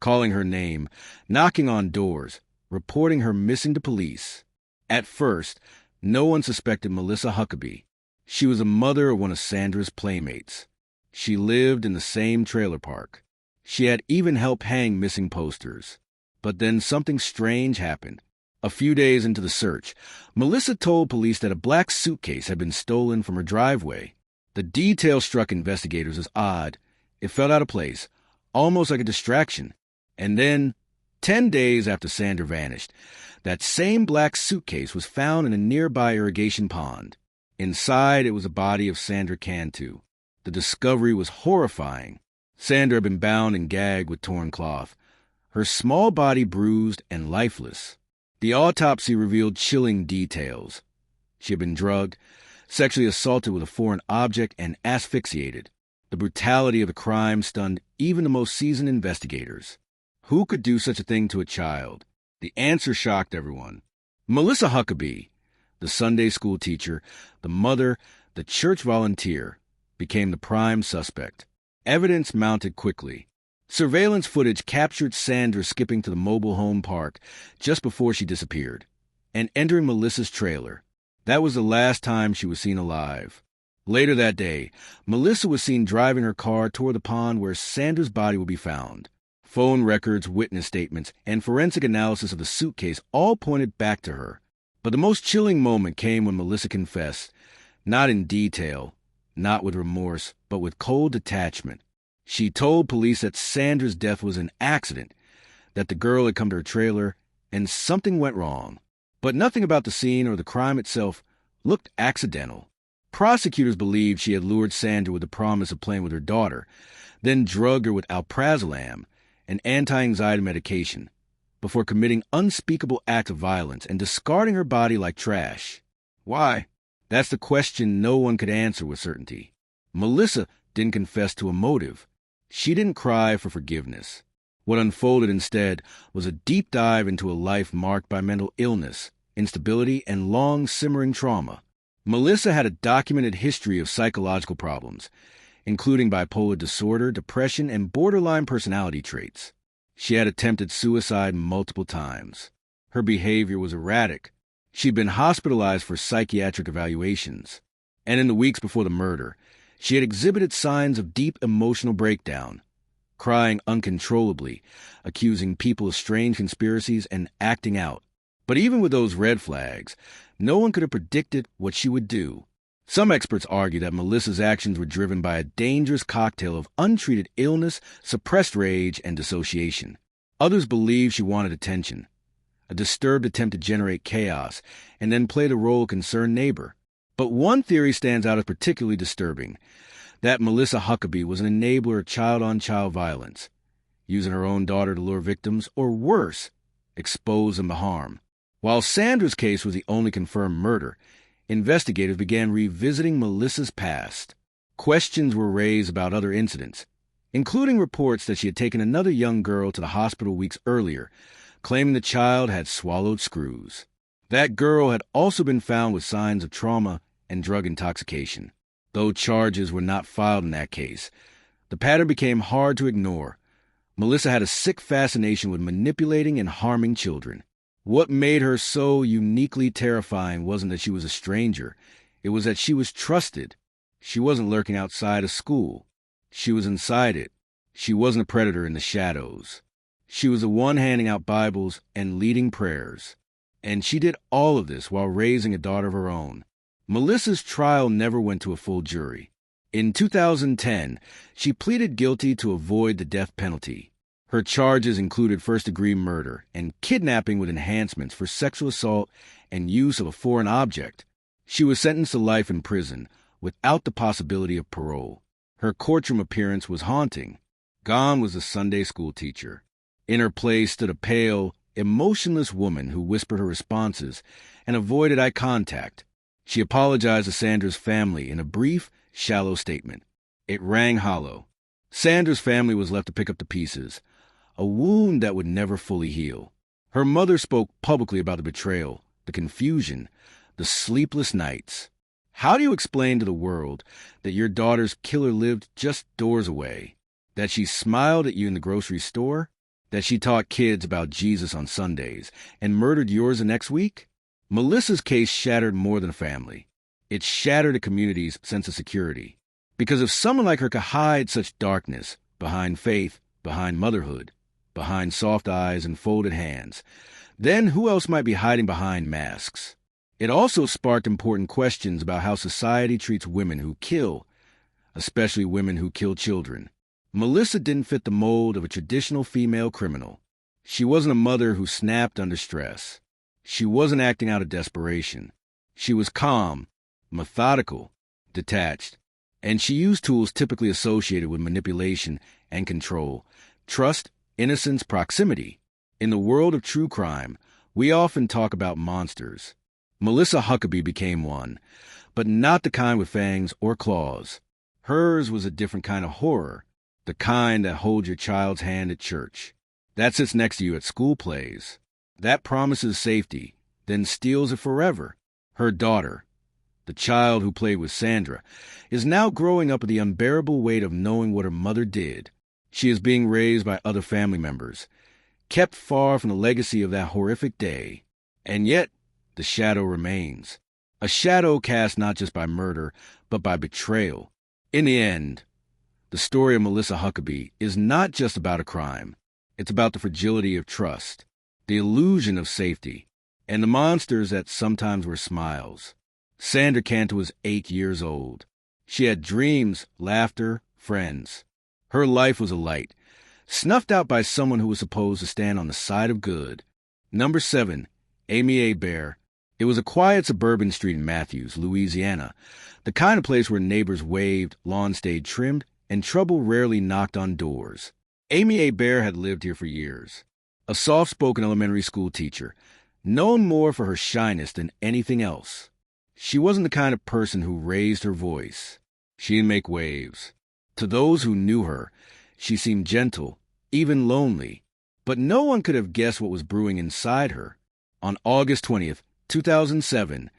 calling her name, knocking on doors, reporting her missing to police. At first, no one suspected Melissa Huckabee. She was a mother of one of Sandra's playmates. She lived in the same trailer park. She had even helped hang missing posters. But then something strange happened. A few days into the search, Melissa told police that a black suitcase had been stolen from her driveway. The detail struck investigators as odd. It felt out of place, almost like a distraction. And then, 10 days after Sandra vanished, that same black suitcase was found in a nearby irrigation pond. Inside, it was a body of Sandra Cantu. The discovery was horrifying. Sandra had been bound and gagged with torn cloth, her small body bruised and lifeless. The autopsy revealed chilling details. She had been drugged, sexually assaulted with a foreign object, and asphyxiated. The brutality of the crime stunned even the most seasoned investigators. Who could do such a thing to a child? The answer shocked everyone. Melissa Huckabee, the Sunday school teacher, the mother, the church volunteer, became the prime suspect. Evidence mounted quickly. Surveillance footage captured Sandra skipping to the mobile home park just before she disappeared and entering Melissa's trailer. That was the last time she was seen alive. Later that day, Melissa was seen driving her car toward the pond where Sandra's body would be found. Phone records, witness statements, and forensic analysis of the suitcase all pointed back to her. But the most chilling moment came when Melissa confessed, not in detail, not with remorse, but with cold detachment. She told police that Sandra's death was an accident, that the girl had come to her trailer, and something went wrong. But nothing about the scene or the crime itself looked accidental. Prosecutors believed she had lured Sandra with the promise of playing with her daughter, then drugged her with alprazolam, an anti-anxiety medication, before committing unspeakable acts of violence and discarding her body like trash. Why? That's the question no one could answer with certainty. Melissa didn't confess to a motive. She didn't cry for forgiveness. What unfolded instead was a deep dive into a life marked by mental illness, instability, and long simmering trauma. Melissa had a documented history of psychological problems, including bipolar disorder, depression, and borderline personality traits. She had attempted suicide multiple times. Her behavior was erratic. She'd been hospitalized for psychiatric evaluations. And in the weeks before the murder, she had exhibited signs of deep emotional breakdown, crying uncontrollably, accusing people of strange conspiracies, and acting out. But even with those red flags, no one could have predicted what she would do. Some experts argue that Melissa's actions were driven by a dangerous cocktail of untreated illness, suppressed rage, and dissociation. Others believe she wanted attention, a disturbed attempt to generate chaos, and then play the role of concerned neighbor. But one theory stands out as particularly disturbing, that Melissa Huckabee was an enabler of child-on-child violence, using her own daughter to lure victims, or worse, expose them to harm. While Sandra's case was the only confirmed murder, investigators began revisiting Melissa's past. Questions were raised about other incidents, including reports that she had taken another young girl to the hospital weeks earlier, claiming the child had swallowed screws. That girl had also been found with signs of trauma and drug intoxication. Though charges were not filed in that case, the pattern became hard to ignore. Melissa had a sick fascination with manipulating and harming children. What made her so uniquely terrifying wasn't that she was a stranger. It was that she was trusted. She wasn't lurking outside of school. She was inside it. She wasn't a predator in the shadows. She was the one handing out Bibles and leading prayers. And she did all of this while raising a daughter of her own. Melissa's trial never went to a full jury. In 2010, she pleaded guilty to avoid the death penalty. Her charges included first-degree murder and kidnapping with enhancements for sexual assault and use of a foreign object. She was sentenced to life in prison without the possibility of parole. Her courtroom appearance was haunting. Gone was the Sunday school teacher. In her place stood a pale, emotionless woman who whispered her responses and avoided eye contact. She apologized to Sandra's family in a brief, shallow statement. It rang hollow. Sandra's family was left to pick up the pieces, a wound that would never fully heal. Her mother spoke publicly about the betrayal, the confusion, the sleepless nights. How do you explain to the world that your daughter's killer lived just doors away? That she smiled at you in the grocery store? That she taught kids about Jesus on Sundays and murdered yours the next week? Melissa's case shattered more than a family. It shattered a community's sense of security. Because if someone like her could hide such darkness behind faith, behind motherhood, behind soft eyes and folded hands, then who else might be hiding behind masks? It also sparked important questions about how society treats women who kill, especially women who kill children. Melissa didn't fit the mold of a traditional female criminal. She wasn't a mother who snapped under stress. She wasn't acting out of desperation. She was calm, methodical, detached, and she used tools typically associated with manipulation and control: trust, innocence, proximity. In the world of true crime, we often talk about monsters. Melissa Huckabee became one, but not the kind with fangs or claws. Hers was a different kind of horror, the kind that holds your child's hand at church, that sits next to you at school plays, that promises safety, then steals it forever. Her daughter, the child who played with Sandra, is now growing up with the unbearable weight of knowing what her mother did. She is being raised by other family members, kept far from the legacy of that horrific day. And yet, the shadow remains. A shadow cast not just by murder, but by betrayal. In the end, the story of Melissa Huckabee is not just about a crime. It's about the fragility of trust, the illusion of safety, and the monsters that sometimes were smiles. Sandra Cantor was 8 years old. She had dreams, laughter, friends. Her life was a light, snuffed out by someone who was supposed to stand on the side of good. Number 7, Amy Hebert. It was a quiet suburban street in Matthews, Louisiana, the kind of place where neighbors waved, lawns stayed trimmed, and trouble rarely knocked on doors. Amy Hebert had lived here for years. A soft-spoken elementary school teacher, known more for her shyness than anything else. She wasn't the kind of person who raised her voice. She didn't make waves. To those who knew her, she seemed gentle, even lonely. But no one could have guessed what was brewing inside her. On August 20th, 2007,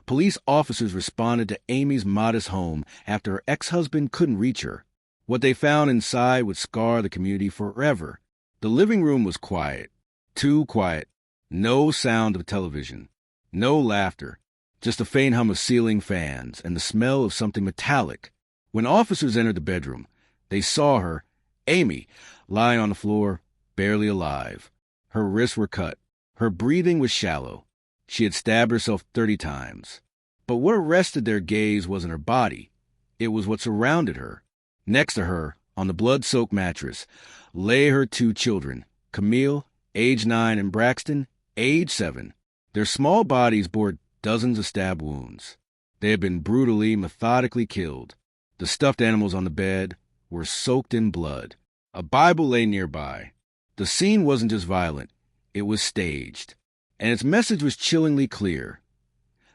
police officers responded to Amy's modest home after her ex-husband couldn't reach her. What they found inside would scar the community forever. The living room was quiet, too quiet. No sound of television, no laughter, just a faint hum of ceiling fans and the smell of something metallic. When officers entered the bedroom, they saw her, Amy, lying on the floor, barely alive. Her wrists were cut. Her breathing was shallow. She had stabbed herself 30 times. But what arrested their gaze wasn't her body. It was what surrounded her. Next to her, on the blood-soaked mattress, lay her 2 children, Camille, age 9, and Braxton, age 7. Their small bodies bore dozens of stab wounds. They had been brutally, methodically killed. The stuffed animals on the bed were soaked in blood. A Bible lay nearby. The scene wasn't just violent. It was staged. And its message was chillingly clear.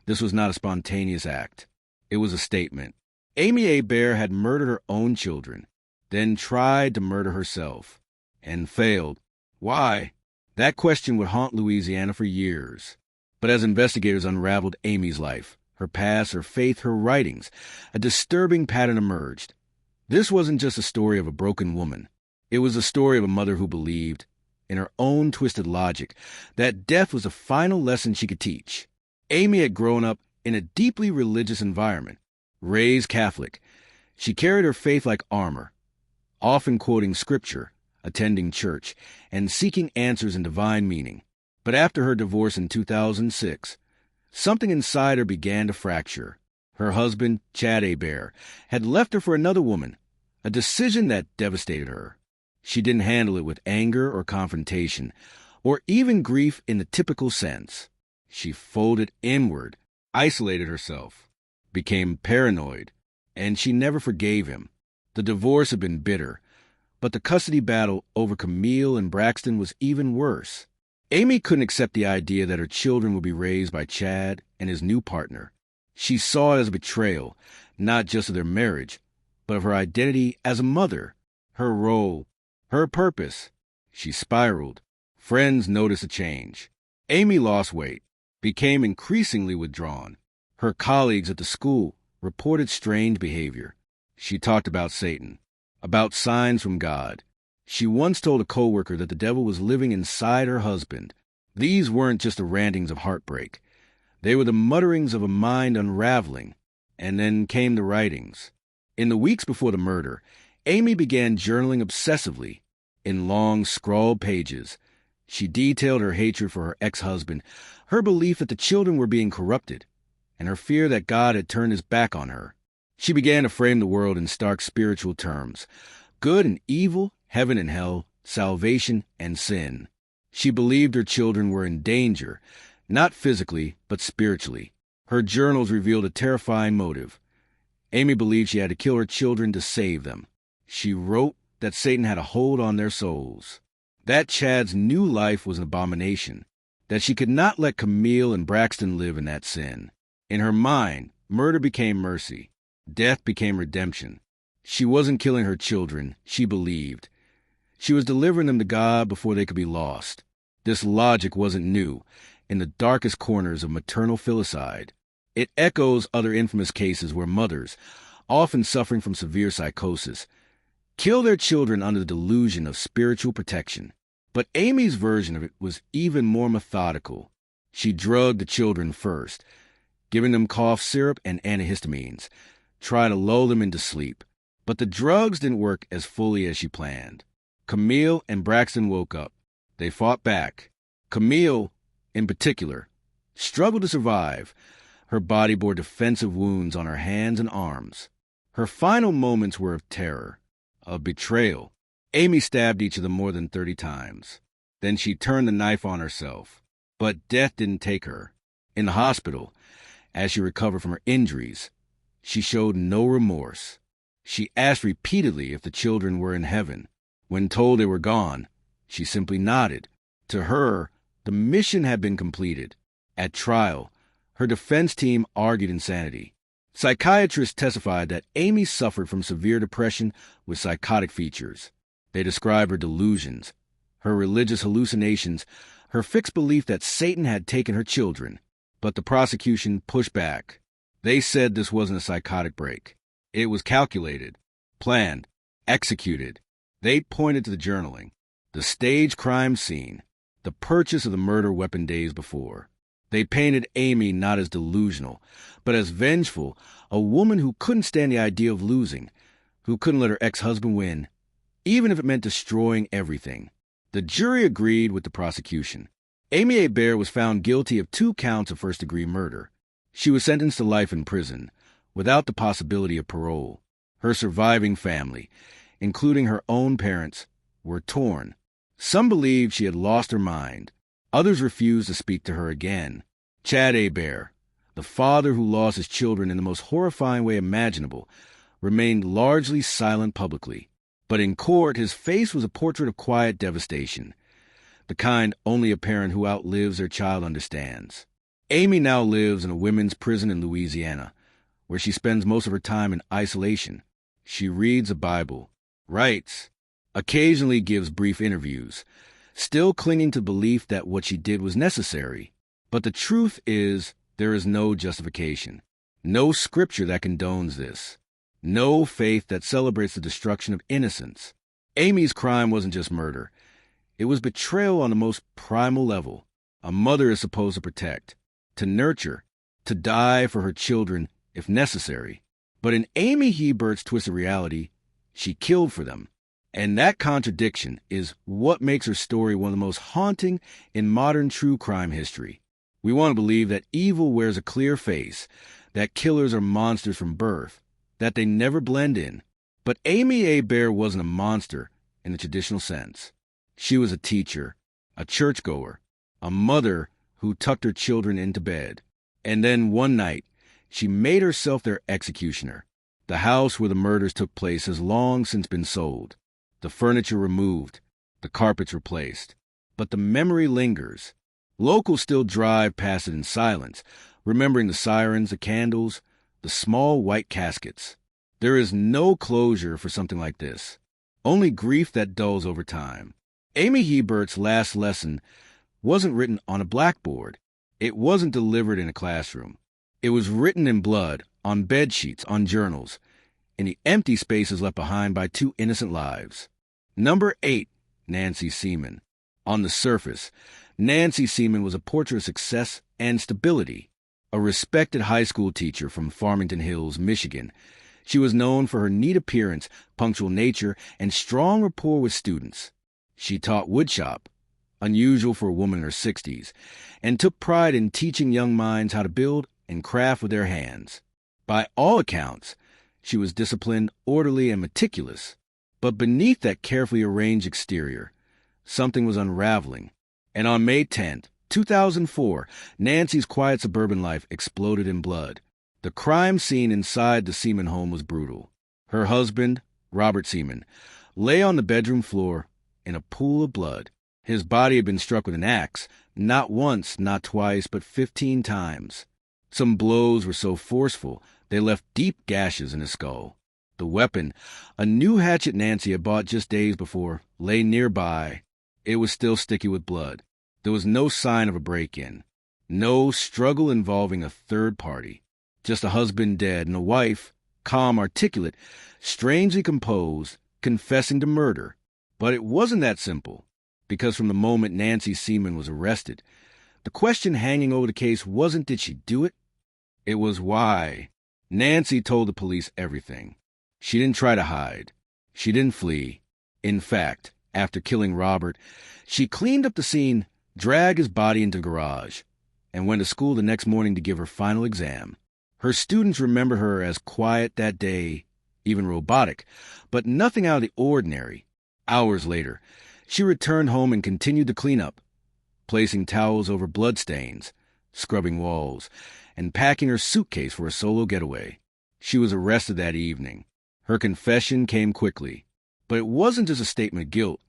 This was not a spontaneous act. It was a statement. Amy Hebert had murdered her own children, then tried to murder herself, and failed. Why? That question would haunt Louisiana for years. But as investigators unraveled Amy's life, her past, her faith, her writings, a disturbing pattern emerged. This wasn't just a story of a broken woman. It was a story of a mother who believed, in her own twisted logic, that death was the final lesson she could teach. Amy had grown up in a deeply religious environment. Raised Catholic, she carried her faith like armor, often quoting scripture, attending church, and seeking answers in divine meaning. But after her divorce in 2006, something inside her began to fracture. Her husband, Chad Hebert, had left her for another woman, a decision that devastated her. She didn't handle it with anger or confrontation, or even grief in the typical sense. She folded inward, isolated herself, became paranoid, and she never forgave him. The divorce had been bitter, but the custody battle over Camille and Braxton was even worse. Amy couldn't accept the idea that her children would be raised by Chad and his new partner. She saw it as a betrayal, not just of their marriage, but of her identity as a mother, her role, her purpose. She spiraled. Friends noticed a change. Amy lost weight, became increasingly withdrawn. Her colleagues at the school reported strange behavior. She talked about Satan, about signs from God. She once told a coworker that the devil was living inside her husband. These weren't just the rantings of heartbreak. They were the mutterings of a mind unraveling. And then came the writings. In the weeks before the murder, Amy began journaling obsessively. In long, scrawled pages, she detailed her hatred for her ex-husband, her belief that the children were being corrupted, and her fear that God had turned his back on her. She began to frame the world in stark spiritual terms: good and evil, heaven and hell, salvation and sin. She believed her children were in danger, not physically, but spiritually. Her journals revealed a terrifying motive. Amy believed she had to kill her children to save them. She wrote that Satan had a hold on their souls, that Chad's new life was an abomination, that she could not let Camille and Braxton live in that sin. In her mind, murder became mercy. Death became redemption. She wasn't killing her children, she believed. She was delivering them to God before they could be lost. This logic wasn't new. In the darkest corners of maternal filicide, it echoes other infamous cases where mothers, often suffering from severe psychosis, kill their children under the delusion of spiritual protection. But Amy's version of it was even more methodical. She drugged the children first, giving them cough syrup and antihistamines, tried to lull them into sleep. But the drugs didn't work as fully as she planned. Camille and Braxton woke up. They fought back. Camille, in particular, struggled to survive. Her body bore defensive wounds on her hands and arms. Her final moments were of terror, of betrayal. Amy stabbed each of them more than 30 times. Then she turned the knife on herself. But death didn't take her. In the hospital, as she recovered from her injuries, she showed no remorse. She asked repeatedly if the children were in heaven. When told they were gone, she simply nodded. To her, the mission had been completed. At trial, her defense team argued insanity. Psychiatrists testified that Amy suffered from severe depression with psychotic features. They described her delusions, her religious hallucinations, her fixed belief that Satan had taken her children. But the prosecution pushed back. They said this wasn't a psychotic break. It was calculated, planned, executed. They pointed to the journaling, the staged crime scene, the purchase of the murder weapon days before. They painted Amy not as delusional, but as vengeful, a woman who couldn't stand the idea of losing, who couldn't let her ex-husband win, even if it meant destroying everything. The jury agreed with the prosecution. Amy Hebert was found guilty of 2 counts of first-degree murder. She was sentenced to life in prison, without the possibility of parole. Her surviving family, including her own parents, were torn. Some believed she had lost her mind. Others refused to speak to her again. Chad Hebert, the father who lost his children in the most horrifying way imaginable, remained largely silent publicly. But in court, his face was a portrait of quiet devastation, the kind only a parent who outlives their child understands. Amy now lives in a women's prison in Louisiana, where she spends most of her time in isolation. She reads the Bible, writes, occasionally gives brief interviews, still clinging to belief that what she did was necessary. But the truth is, there is no justification, no scripture that condones this, no faith that celebrates the destruction of innocence. Amy's crime wasn't just murder. It was betrayal on the most primal level. A mother is supposed to protect, to nurture, to die for her children if necessary. But in Amy Hebert's twisted reality, she killed for them. And that contradiction is what makes her story one of the most haunting in modern true crime history. We want to believe that evil wears a clear face, that killers are monsters from birth, that they never blend in. But Amy Hebert wasn't a monster in the traditional sense. She was a teacher, a churchgoer, a mother who tucked her children into bed. And then one night, she made herself their executioner. The house where the murders took place has long since been sold. The furniture removed, the carpets replaced. But the memory lingers. Locals still drive past it in silence, remembering the sirens, the candles, the small white caskets. There is no closure for something like this, only grief that dulls over time. Amy Hebert's last lesson wasn't written on a blackboard. It wasn't delivered in a classroom. It was written in blood, on bed sheets, on journals, in the empty spaces left behind by two innocent lives. Number 8, Nancy Seaman. On the surface, Nancy Seaman was a portrait of success and stability. A respected high school teacher from Farmington Hills, Michigan, she was known for her neat appearance, punctual nature, and strong rapport with students. She taught woodshop, unusual for a woman in her 60s, and took pride in teaching young minds how to build and craft with their hands. By all accounts, she was disciplined, orderly, and meticulous. But beneath that carefully arranged exterior, something was unraveling. And on May 10, 2004, Nancy's quiet suburban life exploded in blood. The crime scene inside the Seaman home was brutal. Her husband, Robert Seaman, lay on the bedroom floor in a pool of blood. His body had been struck with an axe, not once, not twice, but 15 times. Some blows were so forceful, they left deep gashes in his skull. The weapon, a new hatchet Nancy had bought just days before, lay nearby. It was still sticky with blood. There was no sign of a break-in. No struggle involving a third party. Just a husband dead and a wife, calm, articulate, strangely composed, confessing to murder. But it wasn't that simple, because from the moment Nancy Seaman was arrested, the question hanging over the case wasn't did she do it? It was why. Nancy told the police everything. She didn't try to hide. She didn't flee. In fact, after killing Robert, she cleaned up the scene, dragged his body into the garage, and went to school the next morning to give her final exam. Her students remember her as quiet that day, even robotic, but nothing out of the ordinary. Hours later, she returned home and continued to clean up, placing towels over bloodstains, scrubbing walls, and packing her suitcase for a solo getaway. She was arrested that evening. Her confession came quickly, but it wasn't just a statement of guilt.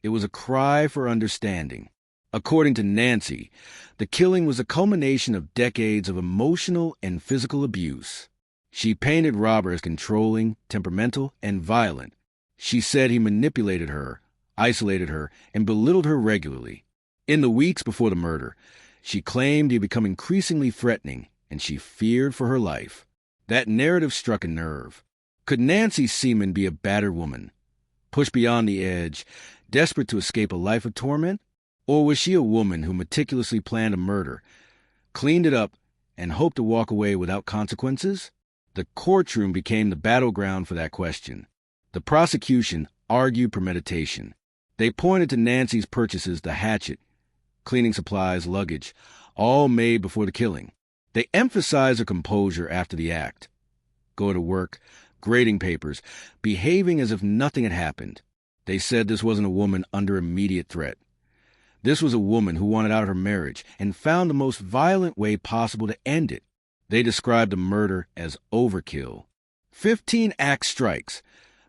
It was a cry for understanding. According to Nancy, the killing was a culmination of decades of emotional and physical abuse. She painted Robert as controlling, temperamental, and violent. She said he manipulated her, isolated her, and belittled her regularly. In the weeks before the murder, she claimed he had become increasingly threatening, and she feared for her life. That narrative struck a nerve. Could Nancy Seaman be a battered woman, pushed beyond the edge, desperate to escape a life of torment? Or was she a woman who meticulously planned a murder, cleaned it up, and hoped to walk away without consequences? The courtroom became the battleground for that question. The prosecution argued premeditation. They pointed to Nancy's purchases, the hatchet, cleaning supplies, luggage, all made before the killing. They emphasized her composure after the act. Go to work, grading papers, behaving as if nothing had happened. They said this wasn't a woman under immediate threat. This was a woman who wanted out of her marriage and found the most violent way possible to end it. They described the murder as overkill. 15 axe strikes,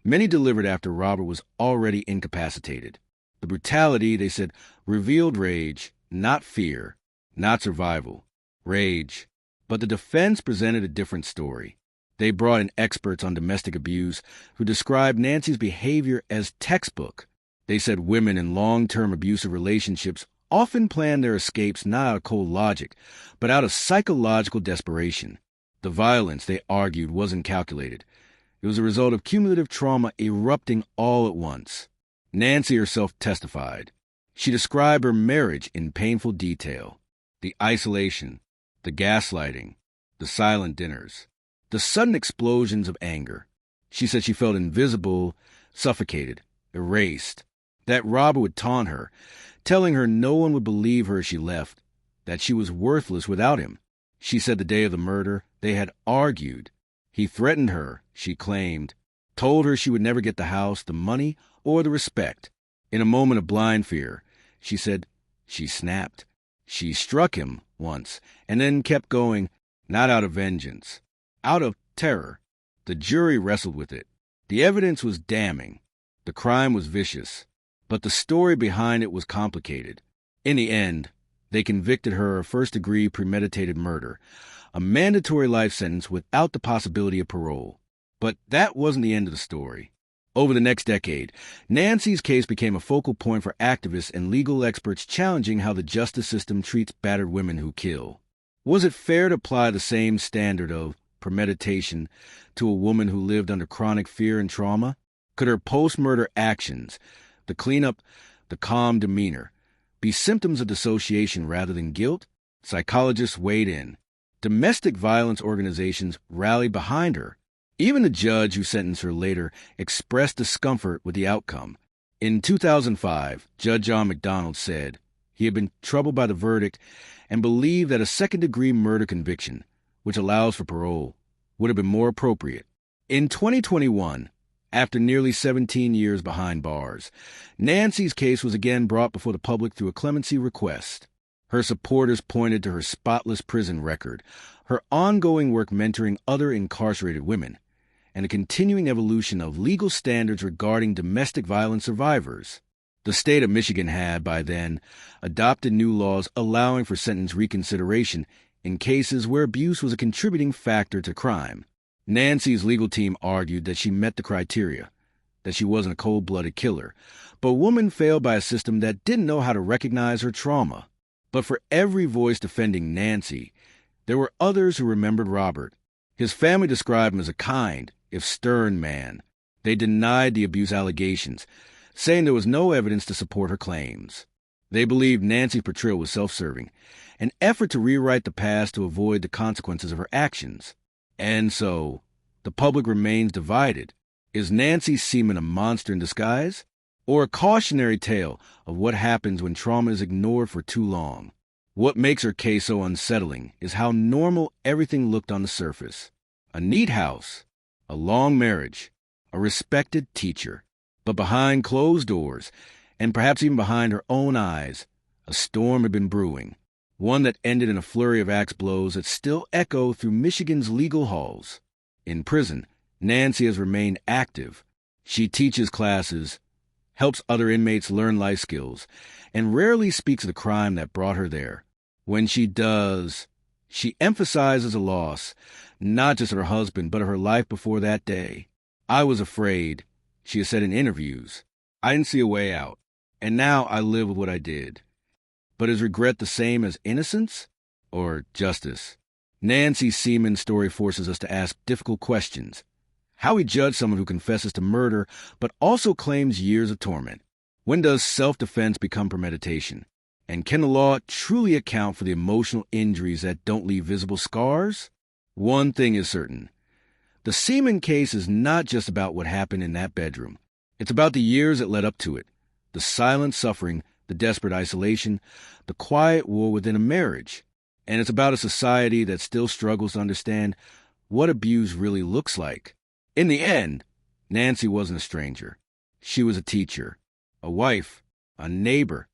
many delivered after Robert was already incapacitated. The brutality, they said, revealed rage, not fear, not survival. Rage. But the defense presented a different story. They brought in experts on domestic abuse who described Nancy's behavior as textbook. They said women in long-term abusive relationships often plan their escapes not out of cold logic, but out of psychological desperation. The violence, they argued, wasn't calculated. It was a result of cumulative trauma erupting all at once. Nancy herself testified. She described her marriage in painful detail. The isolation, the gaslighting, the silent dinners, the sudden explosions of anger. She said she felt invisible, suffocated, erased. That Robert would taunt her, telling her no one would believe her as she left, that she was worthless without him. She said the day of the murder, they had argued. He threatened her, she claimed, told her she would never get the house, the money, or the respect. In a moment of blind fear, she said she snapped. She struck him once, and then kept going, not out of vengeance, out of terror. The jury wrestled with it. The evidence was damning. The crime was vicious. But the story behind it was complicated. In the end, they convicted her of first-degree premeditated murder, a mandatory life sentence without the possibility of parole. But that wasn't the end of the story. Over the next decade, Nancy's case became a focal point for activists and legal experts challenging how the justice system treats battered women who kill. Was it fair to apply the same standard of premeditation to a woman who lived under chronic fear and trauma? Could her post-murder actions, the cleanup, the calm demeanor, be symptoms of dissociation rather than guilt? Psychologists weighed in. Domestic violence organizations rallied behind her. Even the judge who sentenced her later expressed discomfort with the outcome. In 2005, Judge John McDonald said he had been troubled by the verdict and believed that a second-degree murder conviction, which allows for parole, would have been more appropriate. In 2021, after nearly 17 years behind bars, Nancy's case was again brought before the public through a clemency request. Her supporters pointed to her spotless prison record, her ongoing work mentoring other incarcerated women, and a continuing evolution of legal standards regarding domestic violence survivors. The state of Michigan had, by then, adopted new laws allowing for sentence reconsideration in cases where abuse was a contributing factor to crime. Nancy's legal team argued that she met the criteria, that she wasn't a cold-blooded killer, but a woman failed by a system that didn't know how to recognize her trauma. But for every voice defending Nancy, there were others who remembered Robert. His family described him as a kind, if stern man. They denied the abuse allegations, saying there was no evidence to support her claims. They believed Nancy's portrayal was self-serving, an effort to rewrite the past to avoid the consequences of her actions. And so, the public remains divided. Is Nancy's semen a monster in disguise, or a cautionary tale of what happens when trauma is ignored for too long? What makes her case so unsettling is how normal everything looked on the surface. A neat house, a long marriage, a respected teacher. But behind closed doors, and perhaps even behind her own eyes, a storm had been brewing, one that ended in a flurry of axe blows that still echo through Michigan's legal halls. In prison, Nancy has remained active. She teaches classes, helps other inmates learn life skills, and rarely speaks of the crime that brought her there. When she does, she emphasizes a loss, not just of her husband, but of her life before that day. I was afraid, she has said in interviews. I didn't see a way out, and now I live with what I did. But is regret the same as innocence or justice? Nancy's semen story forces us to ask difficult questions. How we judge someone who confesses to murder but also claims years of torment. When does self-defense become premeditation? And can the law truly account for the emotional injuries that don't leave visible scars? One thing is certain. The semen case is not just about what happened in that bedroom. It's about the years that led up to it, the silent suffering, the desperate isolation, the quiet war within a marriage. And it's about a society that still struggles to understand what abuse really looks like. In the end, Nancy wasn't a stranger. She was a teacher, a wife, a neighbor,